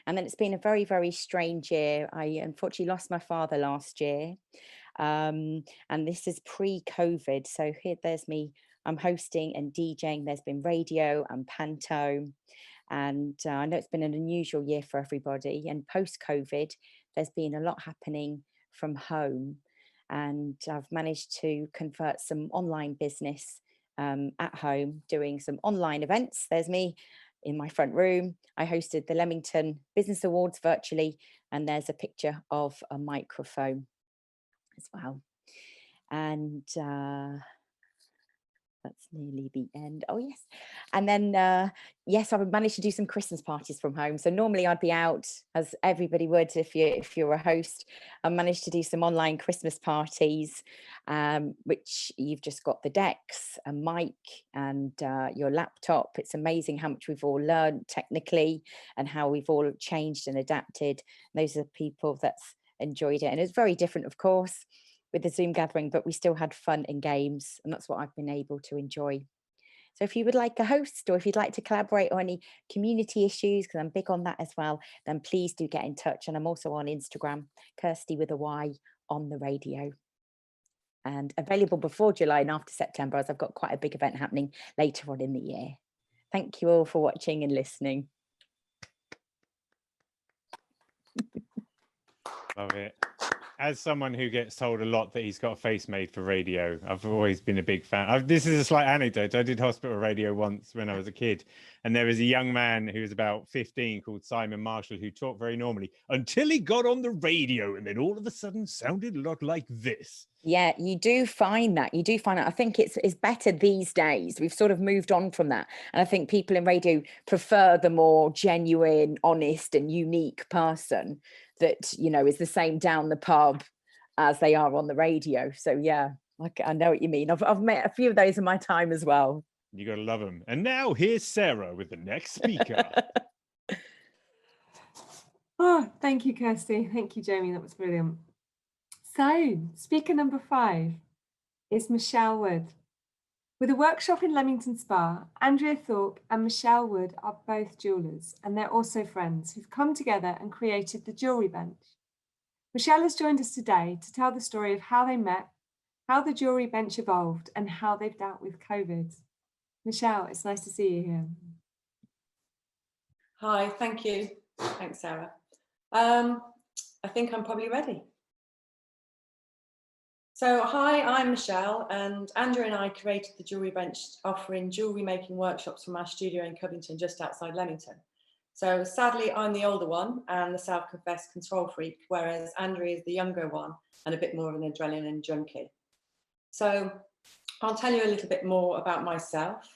And then it's been a very, very strange year. I unfortunately lost my father last year. And this is pre-COVID. So here, there's me, I'm hosting and DJing. There's been radio and panto. And I know it's been an unusual year for everybody. And post-COVID, there's been a lot happening from home. And I've managed to convert some online business at home, doing some online events. There's me in my front room. I hosted the Leamington Business Awards virtually, and there's a picture of a microphone as well. And that's nearly the end. Oh yes. And then yes, I've managed to do some Christmas parties from home. So normally I'd be out, as everybody would if you're a host. I managed to do some online Christmas parties, which you've just got the decks, a mic, and your laptop. It's amazing how much we've all learned technically and how we've all changed and adapted. Those are people that's enjoyed it, and it's very different, of course, with the Zoom gathering, but we still had fun and games, and that's what I've been able to enjoy. So if you would like a host, or if you'd like to collaborate on any community issues, because I'm big on that as well, then please do get in touch. And I'm also on Instagram, Kirsty with a Y on the radio. And available before July and after September, as I've got quite a big event happening later on in the year. Thank you all for watching and listening. Love it. As someone who gets told a lot that he's got a face made for radio, I've always been a big fan. This is a slight anecdote. I did hospital radio once when I was a kid, and there was a young man who was about 15 called Simon Marshall, who talked very normally until he got on the radio, and then all of a sudden sounded a lot like this. Yeah, you do find that. You do find that. I think it's better these days. We've sort of moved on from that. And I think people in radio prefer the more genuine, honest and unique person that, you know, is the same down the pub as they are on the radio. So yeah, I know what you mean. I've met a few of those in my time as well. You got to love them. And now here's Sarah with the next speaker. Oh, thank you, Kirsty. Thank you, Jamie. That was brilliant. So, speaker number 5 is Michelle Wood. With a workshop in Leamington Spa, Andrea Thorpe and Michelle Wood are both jewellers, and they're also friends who've come together and created the Jewellery Bench. Michelle has joined us today to tell the story of how they met, how the Jewellery Bench evolved, and how they've dealt with COVID. Michelle, it's nice to see you here. Hi, thank you. Thanks, Sarah. I think I'm probably ready. So hi, I'm Michelle, and Andrew and I created the Jewellery Bench, offering jewellery making workshops from our studio in Covington, just outside Leamington. So sadly, I'm the older one and the self-confessed control freak, whereas Andrew is the younger one and a bit more of an adrenaline junkie. So I'll tell you a little bit more about myself.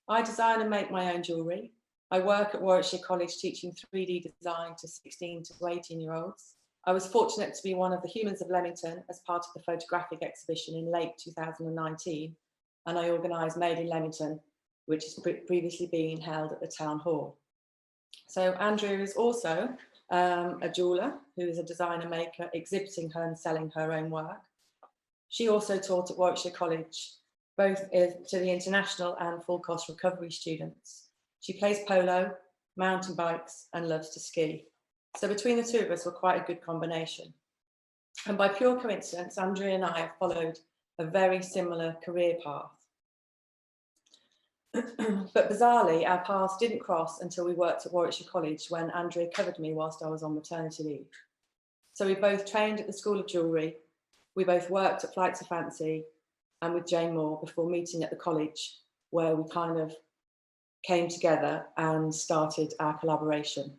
I design and make my own jewellery. I work at Warwickshire College teaching 3D design to 16 to 18-year-olds. I was fortunate to be one of the Humans of Leamington as part of the photographic exhibition in late 2019, and I organised Made in Leamington, which has previously been held at the Town Hall. So Andrew is also a jeweller who is a designer maker, exhibiting her and selling her own work. She also taught at Warwickshire College, both to the international and full cost recovery students. She plays polo, mountain bikes, and loves to ski. So between the two of us, we're quite a good combination. And by pure coincidence, Andrea and I have followed a very similar career path. But bizarrely, our paths didn't cross until we worked at Warwickshire College, when Andrea covered me whilst I was on maternity leave. So we both trained at the School of Jewellery, we both worked at Flights of Fancy, and with Jane Moore before meeting at the college, where we kind of came together and started our collaboration.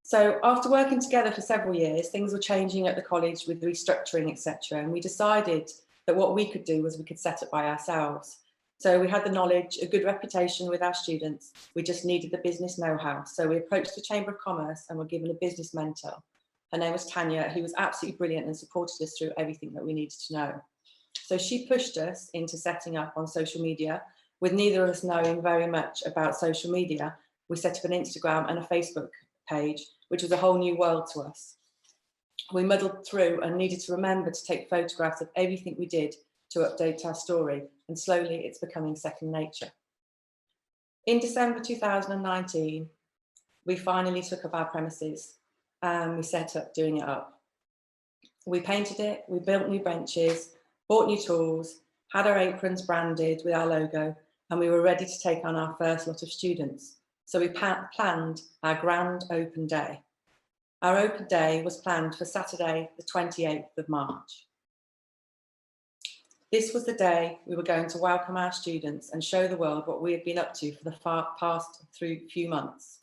So after working together for several years, things were changing at the college with restructuring, etc. And we decided that what we could do was we could set it by ourselves. So we had the knowledge, a good reputation with our students. We just needed the business know-how. So we approached the Chamber of Commerce and were given a business mentor. Her name was Tanya, who was absolutely brilliant and supported us through everything that we needed to know. So she pushed us into setting up on social media. With neither of us knowing very much about social media, we set up an Instagram and a Facebook page, which was a whole new world to us. We muddled through and needed to remember to take photographs of everything we did to update our story, and slowly it's becoming second nature. In December 2019, we finally took up our premises and we set up doing it up. We painted it, we built new benches, bought new tools, had our aprons branded with our logo, and we were ready to take on our first lot of students. So we planned our grand open day. Our open day was planned for Saturday, the 28th of March. This was the day we were going to welcome our students and show the world what we had been up to for the past few months.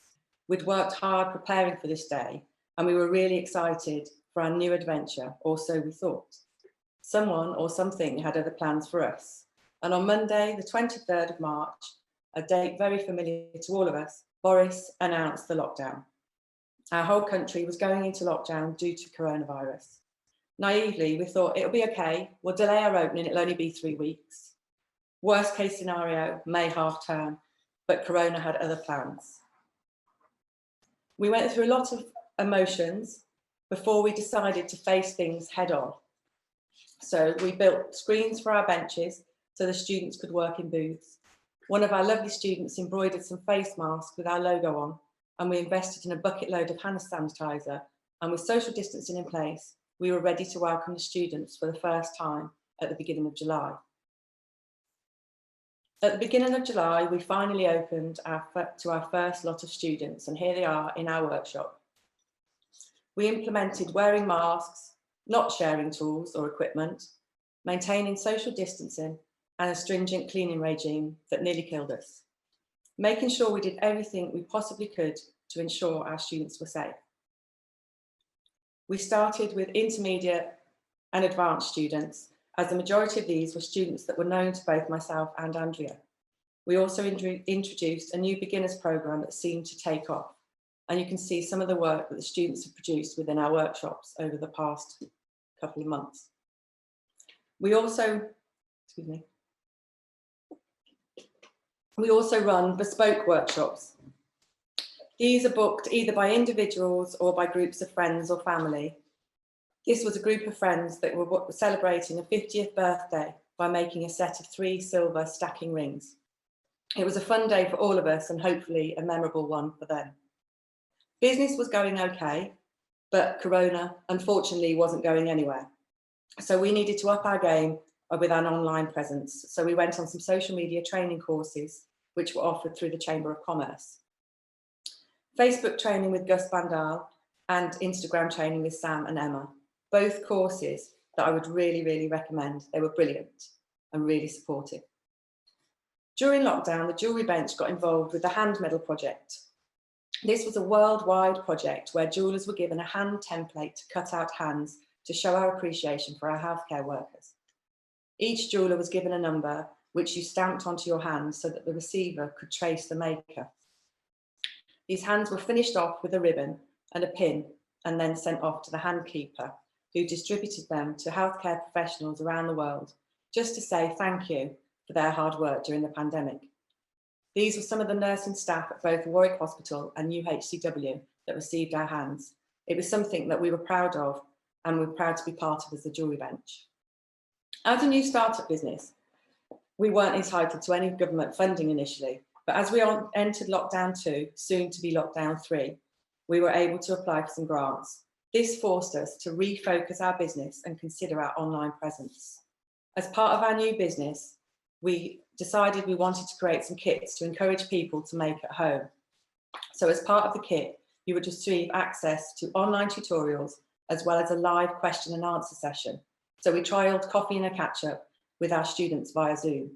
We'd worked hard preparing for this day, and we were really excited for our new adventure, or so we thought. Someone or something had other plans for us. And on Monday, the 23rd of March, a date very familiar to all of us, Boris announced the lockdown. Our whole country was going into lockdown due to coronavirus. Naively, we thought it'll be okay, we'll delay our opening, it'll only be 3 weeks. Worst case scenario, May half term, but Corona had other plans. We went through a lot of emotions before we decided to face things head on. So we built screens for our benches so the students could work in booths. One of our lovely students embroidered some face masks with our logo on, and we invested in a bucket load of hand sanitizer, and with social distancing in place, we were ready to welcome the students for the first time at the beginning of July. At the beginning of July, we finally opened to our first lot of students, and here they are in our workshop. We implemented wearing masks, not sharing tools or equipment, maintaining social distancing, and a stringent cleaning regime that nearly killed us, making sure we did everything we possibly could to ensure our students were safe. We started with intermediate and advanced students, as the majority of these were students that were known to both myself and Andrea. We also introduced a new beginners program that seemed to take off, and you can see some of the work that the students have produced within our workshops over the past couple of months. We also run bespoke workshops. These are booked either by individuals or by groups of friends or family. This was a group of friends that were celebrating a 50th birthday by making a set of 3 silver stacking rings. It was a fun day for all of us and hopefully a memorable one for them. Business was going okay, but Corona unfortunately wasn't going anywhere. So we needed to up our game with an online presence. So we went on some social media training courses, which were offered through the Chamber of Commerce. Facebook training with Gus Bandal and Instagram training with Sam and Emma. Both courses that I would really, really recommend. They were brilliant and really supportive. During lockdown, the Jewellery Bench got involved with the Hand Medal project. This was a worldwide project where jewellers were given a hand template to cut out hands to show our appreciation for our healthcare workers. Each jeweller was given a number which you stamped onto your hand so that the receiver could trace the maker. These hands were finished off with a ribbon and a pin and then sent off to the hand keeper, who distributed them to healthcare professionals around the world, just to say thank you for their hard work during the pandemic. These were some of the nursing staff at both Warwick Hospital and UHCW that received our hands. It was something that we were proud of and we're proud to be part of as the Jewellery Bench. As a new startup business, we weren't entitled to any government funding initially, but as we entered lockdown 2, soon to be lockdown 3, we were able to apply for some grants. This forced us to refocus our business and consider our online presence. As part of our new business, we decided we wanted to create some kits to encourage people to make at home. So as part of the kit, you would receive access to online tutorials as well as a live question and answer session So we trialled coffee and a catch-up with our students via Zoom.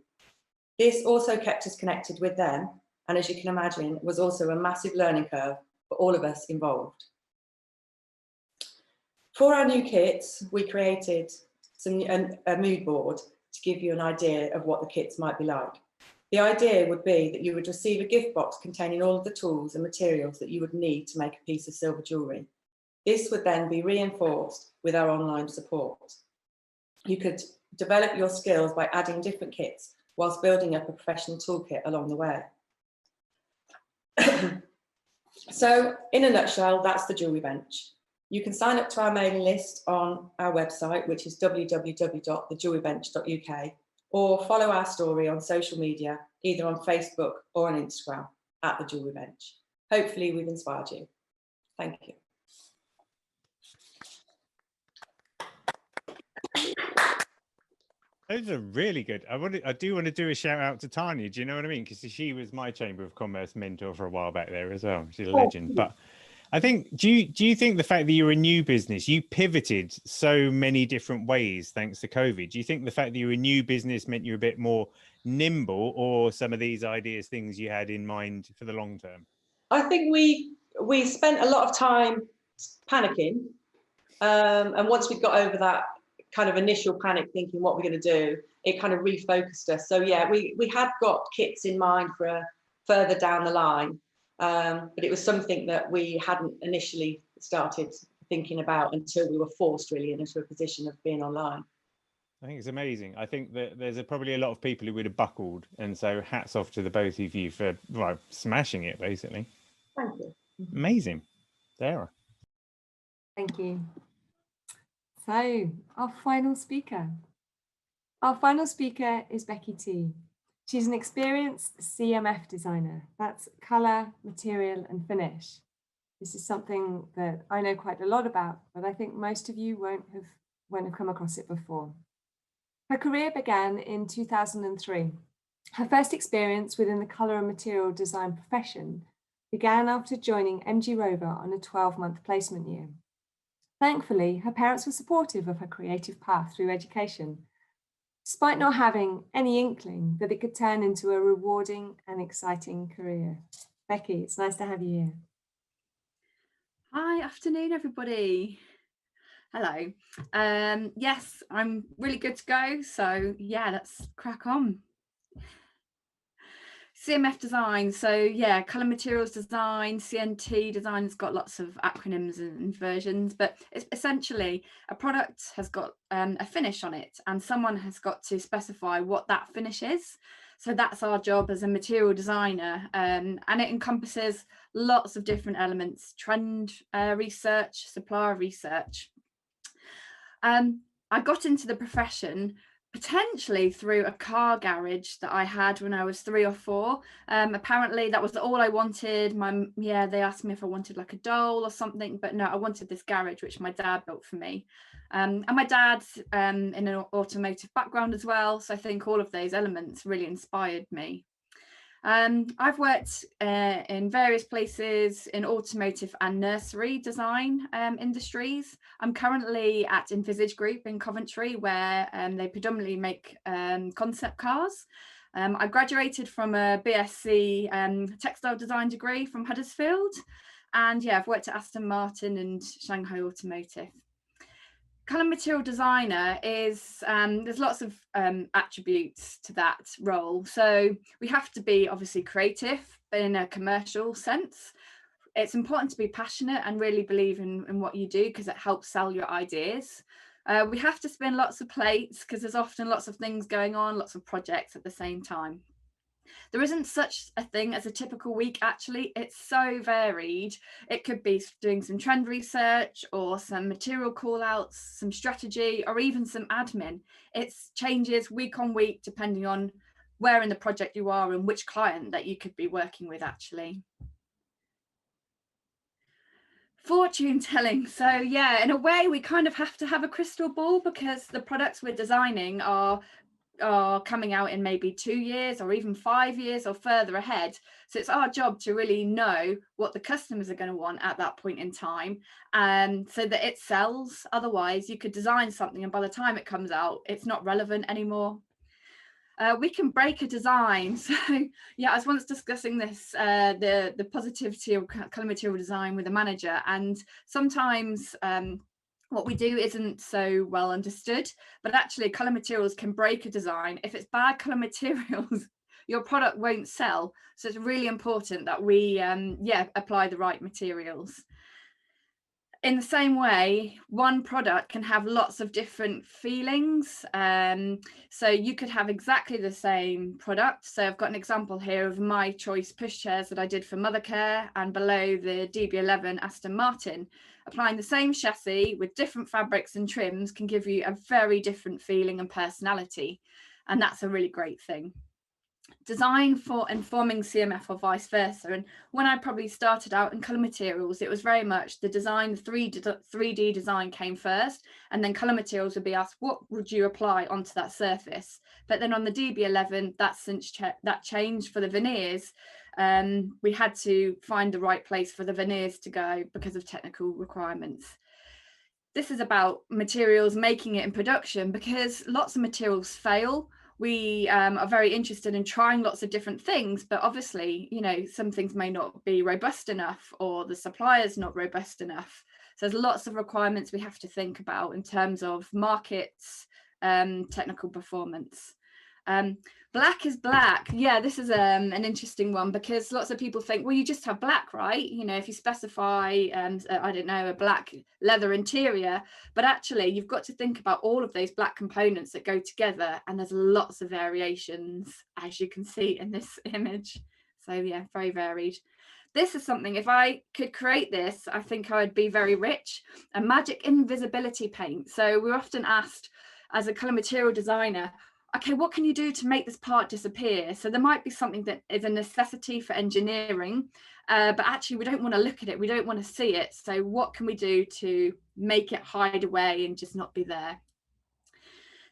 This also kept us connected with them, and as you can imagine, was also a massive learning curve for all of us involved. For our new kits, we created a mood board to give you an idea of what the kits might be like. The idea would be that you would receive a gift box containing all of the tools and materials that you would need to make a piece of silver jewellery. This would then be reinforced with our online support. You could develop your skills by adding different kits whilst building up a professional toolkit along the way. So in a nutshell, that's the Jewellery Bench. You can sign up to our mailing list on our website, which is www.thejewellerybench.uk, or follow our story on social media, either on Facebook or on Instagram at The Jewellery Bench. Hopefully we've inspired you. Thank you. Those are really good. I do want to do a shout out to Tanya. Do you know what I mean? Because she was my Chamber of Commerce mentor for a while back there as well. She's a legend. But I think, do you think the fact that you're a new business, you pivoted so many different ways thanks to COVID? Do you think the fact that you're a new business meant you're a bit more nimble, or some of these ideas, things you had in mind for the long term? I think we spent a lot of time panicking. And once we got over that kind of initial panic, thinking what we're going to do, it kind of refocused us. So yeah, we had got kits in mind for further down the line, but it was something that we hadn't initially started thinking about until we were forced really into a position of being online. I think it's amazing. I think that there's probably a lot of people who would have buckled, and so hats off to the both of you for smashing it, basically. Thank you. Amazing. Sarah. Thank you. So, our final speaker. Our final speaker is Becky T. She's an experienced CMF designer. That's colour, material and finish. This is something that I know quite a lot about, but I think most of you won't have come across it before. Her career began in 2003. Her first experience within the colour and material design profession began after joining MG Rover on a 12-month placement year. Thankfully, her parents were supportive of her creative path through education, despite not having any inkling that it could turn into a rewarding and exciting career. Becky, it's nice to have you here. Hi, afternoon, everybody. Hello. Yes, I'm really good to go. So yeah, let's crack on. CMF design, so yeah, colour materials design, CNT design has got lots of acronyms and versions, but it's essentially a product has got a finish on it, and someone has got to specify what that finish is. So that's our job as a material designer, and it encompasses lots of different elements: trend research, supplier research. I got into the profession potentially through a car garage that I had when I was 3 or 4. Apparently that was all I wanted. They asked me if I wanted like a doll or something, but no, I wanted this garage which my dad built for me. And my dad's in an automotive background as well, so I think all of those elements really inspired me. I've worked in various places in automotive and nursery design industries. I'm currently at Envisage Group in Coventry, where they predominantly make concept cars. I graduated from a BSc textile design degree from Huddersfield, and yeah, I've worked at Aston Martin and Shanghai Automotive. Colour material designer is, there's lots of attributes to that role. So we have to be obviously creative, but in a commercial sense. It's important to be passionate and really believe in what you do, because it helps sell your ideas. We have to spin lots of plates, because there's often lots of things going on, lots of projects at the same time. There isn't such a thing as a typical week, actually. It's so varied. It could be doing some trend research or some material call outs, some strategy, or even some admin. It changes week on week, depending on where in the project you are and which client that you could be working with, actually. Fortune telling. So yeah, in a way, we kind of have to have a crystal ball, because the products we're designing are are coming out in maybe 2 years or even 5 years or further ahead. So it's our job to really know what the customers are going to want at that point in time, so that it sells. Otherwise, you could design something and by the time it comes out, it's not relevant anymore. We can break a design. So yeah, I was once discussing this, the positivity of colour material design with a manager, and sometimes what we do isn't so well understood, but actually colour materials can break a design. If it's bad colour materials, your product won't sell. So it's really important that we apply the right materials. In the same way, one product can have lots of different feelings. So you could have exactly the same product. So I've got an example here of my choice pushchairs that I did for Mothercare, and below the DB11 Aston Martin. Applying the same chassis with different fabrics and trims can give you a very different feeling and personality. And that's a really great thing. Design for informing CMF or vice versa. And when I probably started out in colour materials, it was very much the design, the 3D design came first, and then colour materials would be asked, what would you apply onto that surface? But then on the DB11, that changed for the veneers. We had to find the right place for the veneers to go because of technical requirements. This is about materials, making it in production, because lots of materials fail. We are very interested in trying lots of different things, but obviously, you know, some things may not be robust enough, or the supplier's not robust enough. So there's lots of requirements we have to think about in terms of markets, technical performance. Black is black. Yeah, this is an interesting one, because lots of people think, well, you just have black, right? You know, if you specify, I don't know, a black leather interior, but actually you've got to think about all of those black components that go together, and there's lots of variations, as you can see in this image. So yeah, very varied. This is something, if I could create this, I think I would be very rich. A magic invisibility paint. So we're often asked as a colour material designer, okay, what can you do to make this part disappear? So there might be something that is a necessity for engineering, but actually we don't want to look at it, we don't want to see it. So what can we do to make it hide away and just not be there?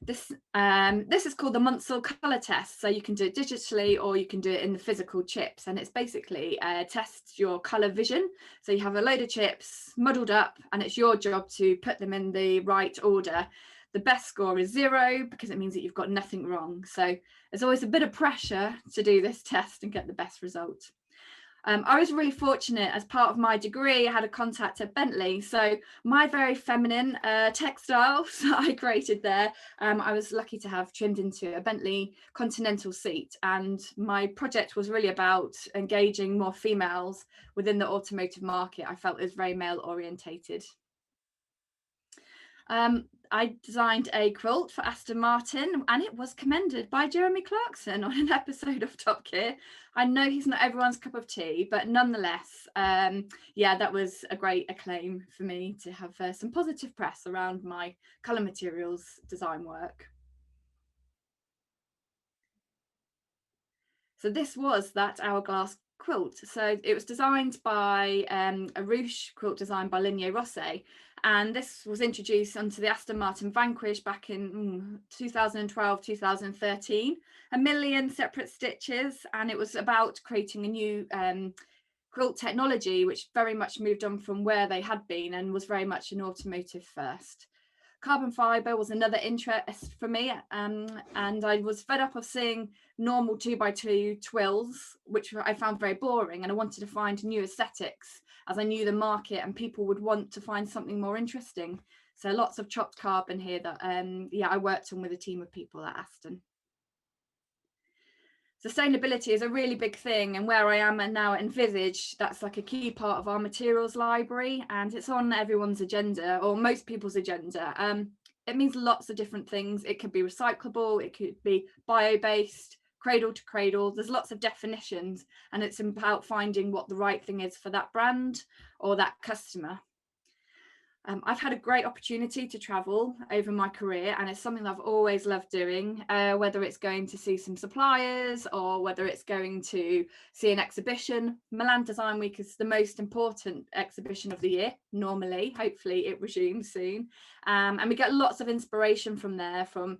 This is called the Munsell colour test. So you can do it digitally, or you can do it in the physical chips, and it's basically test your colour vision. So you have a load of chips muddled up, and it's your job to put them in the right order. The best score is 0, because it means that you've got nothing wrong. So there's always a bit of pressure to do this test and get the best result. I was really fortunate, as part of my degree, I had a contact at Bentley. So my very feminine textiles I created there, I was lucky to have trimmed into a Bentley Continental seat. And my project was really about engaging more females within the automotive market. I felt it was very male orientated. I designed a quilt for Aston Martin, and it was commended by Jeremy Clarkson on an episode of Top Gear. I know he's not everyone's cup of tea, but nonetheless, yeah, that was a great acclaim for me to have some positive press around my colour materials design work. So this was that hourglass quilt. So it was designed by a ruche quilt designed by Ligné Rosse, and this was introduced onto the Aston Martin Vanquish back in 2012, 2013. 1 million separate stitches, and it was about creating a new quilt technology, which very much moved on from where they had been and was very much an automotive first. Carbon fibre was another interest for me, and I was fed up of seeing normal 2x2 twills, which I found very boring, and I wanted to find new aesthetics, as I knew the market and people would want to find something more interesting. So lots of chopped carbon here that I worked on with a team of people at Aston. Sustainability is a really big thing, and where I am now at Envisage, that's like a key part of our materials library, and it's on everyone's agenda, or most people's agenda. It means lots of different things. It could be recyclable, it could be bio-based, cradle to cradle. There's lots of definitions, and it's about finding what the right thing is for that brand or that customer. I've had a great opportunity to travel over my career, and it's something that I've always loved doing, whether it's going to see some suppliers or whether it's going to see an exhibition. Milan Design Week is the most important exhibition of the year, normally. Hopefully it resumes soon. And we get lots of inspiration from there, from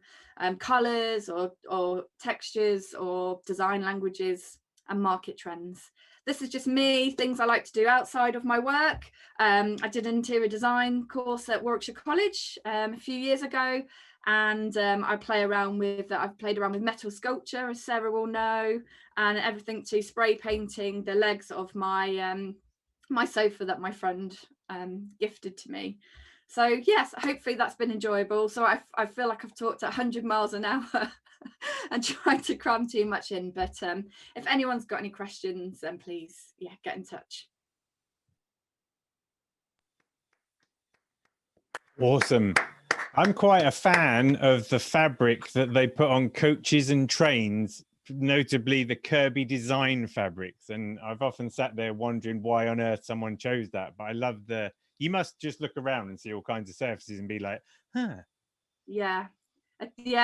colours or textures or design languages and market trends. This is just me, things I like to do outside of my work. I did an interior design course at Warwickshire College a few years ago, and I've played around with metal sculpture, as Sarah will know, and everything to spray painting the legs of my my sofa that my friend gifted to me. So yes, hopefully that's been enjoyable. So I feel like I've talked at 100 miles an hour and tried to cram too much in, but if anyone's got any questions, then please, yeah, get in touch. Awesome. I'm quite a fan of the fabric that they put on coaches and trains, notably the Kirby design fabrics. And I've often sat there wondering why on earth someone chose that. But I love you must just look around and see all kinds of surfaces and be like, huh. Yeah.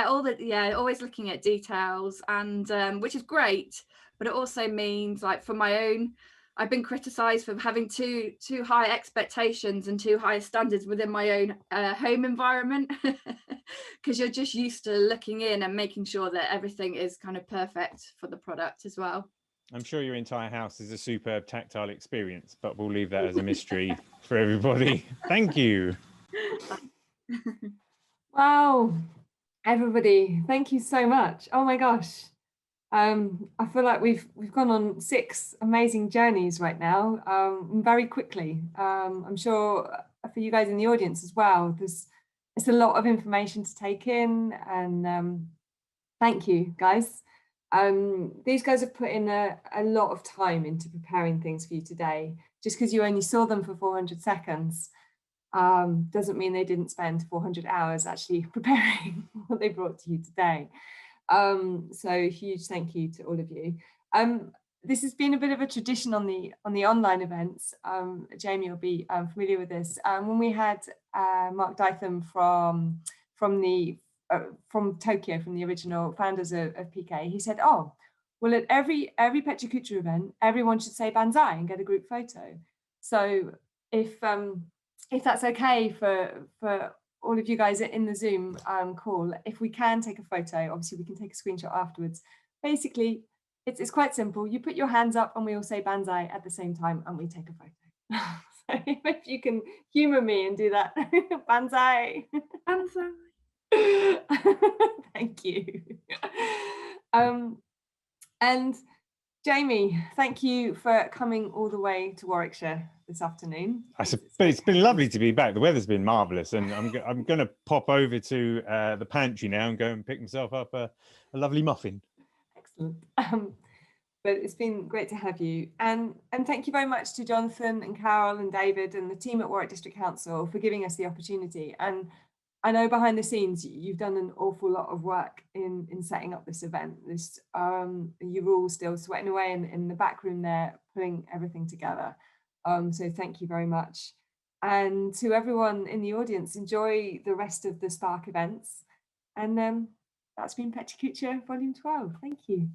Always looking at details, and which is great, but it also means, like, for my own, I've been criticized for having too high expectations and too high standards within my own home environment, because you're just used to looking in and making sure that everything is kind of perfect for the product as well. I'm sure your entire house is a superb tactile experience, but we'll leave that as a mystery for everybody. Thank you. Wow, everybody, thank you so much. Oh my gosh. I feel like we've gone on 6 amazing journeys right now, very quickly. I'm sure for you guys in the audience as well, it's a lot of information to take in, and thank you guys. These guys have put in a lot of time into preparing things for you today. Just because you only saw them for 400 seconds doesn't mean they didn't spend 400 hours actually preparing what they brought to you today. So huge thank you to all of you. This has been a bit of a tradition on the online events. Jamie will be familiar with this. When we had Mark Dytham from Tokyo, from the original founders of PK, he said, oh, well, at every Petra Kuchar event, everyone should say Banzai and get a group photo. So if that's okay for all of you guys in the Zoom call, if we can take a photo, obviously we can take a screenshot afterwards. Basically, it's quite simple. You put your hands up and we all say Banzai at the same time and we take a photo. So if you can humor me and do that, Banzai. Banzai. Thank you. And Jamie, thank you for coming all the way to Warwickshire this afternoon. It's been lovely to be back. The weather's been marvellous, and I'm going to pop over to the pantry now and go and pick myself up a lovely muffin. Excellent. But it's been great to have you. And thank you very much to Jonathan and Carol and David and the team at Warwick District Council for giving us the opportunity. And I know behind the scenes, you've done an awful lot of work in setting up this event. You're all still sweating away in the back room there, putting everything together. So thank you very much. And to everyone in the audience, enjoy the rest of the Spark events. And that's been Petra Kuchar Volume 12. Thank you.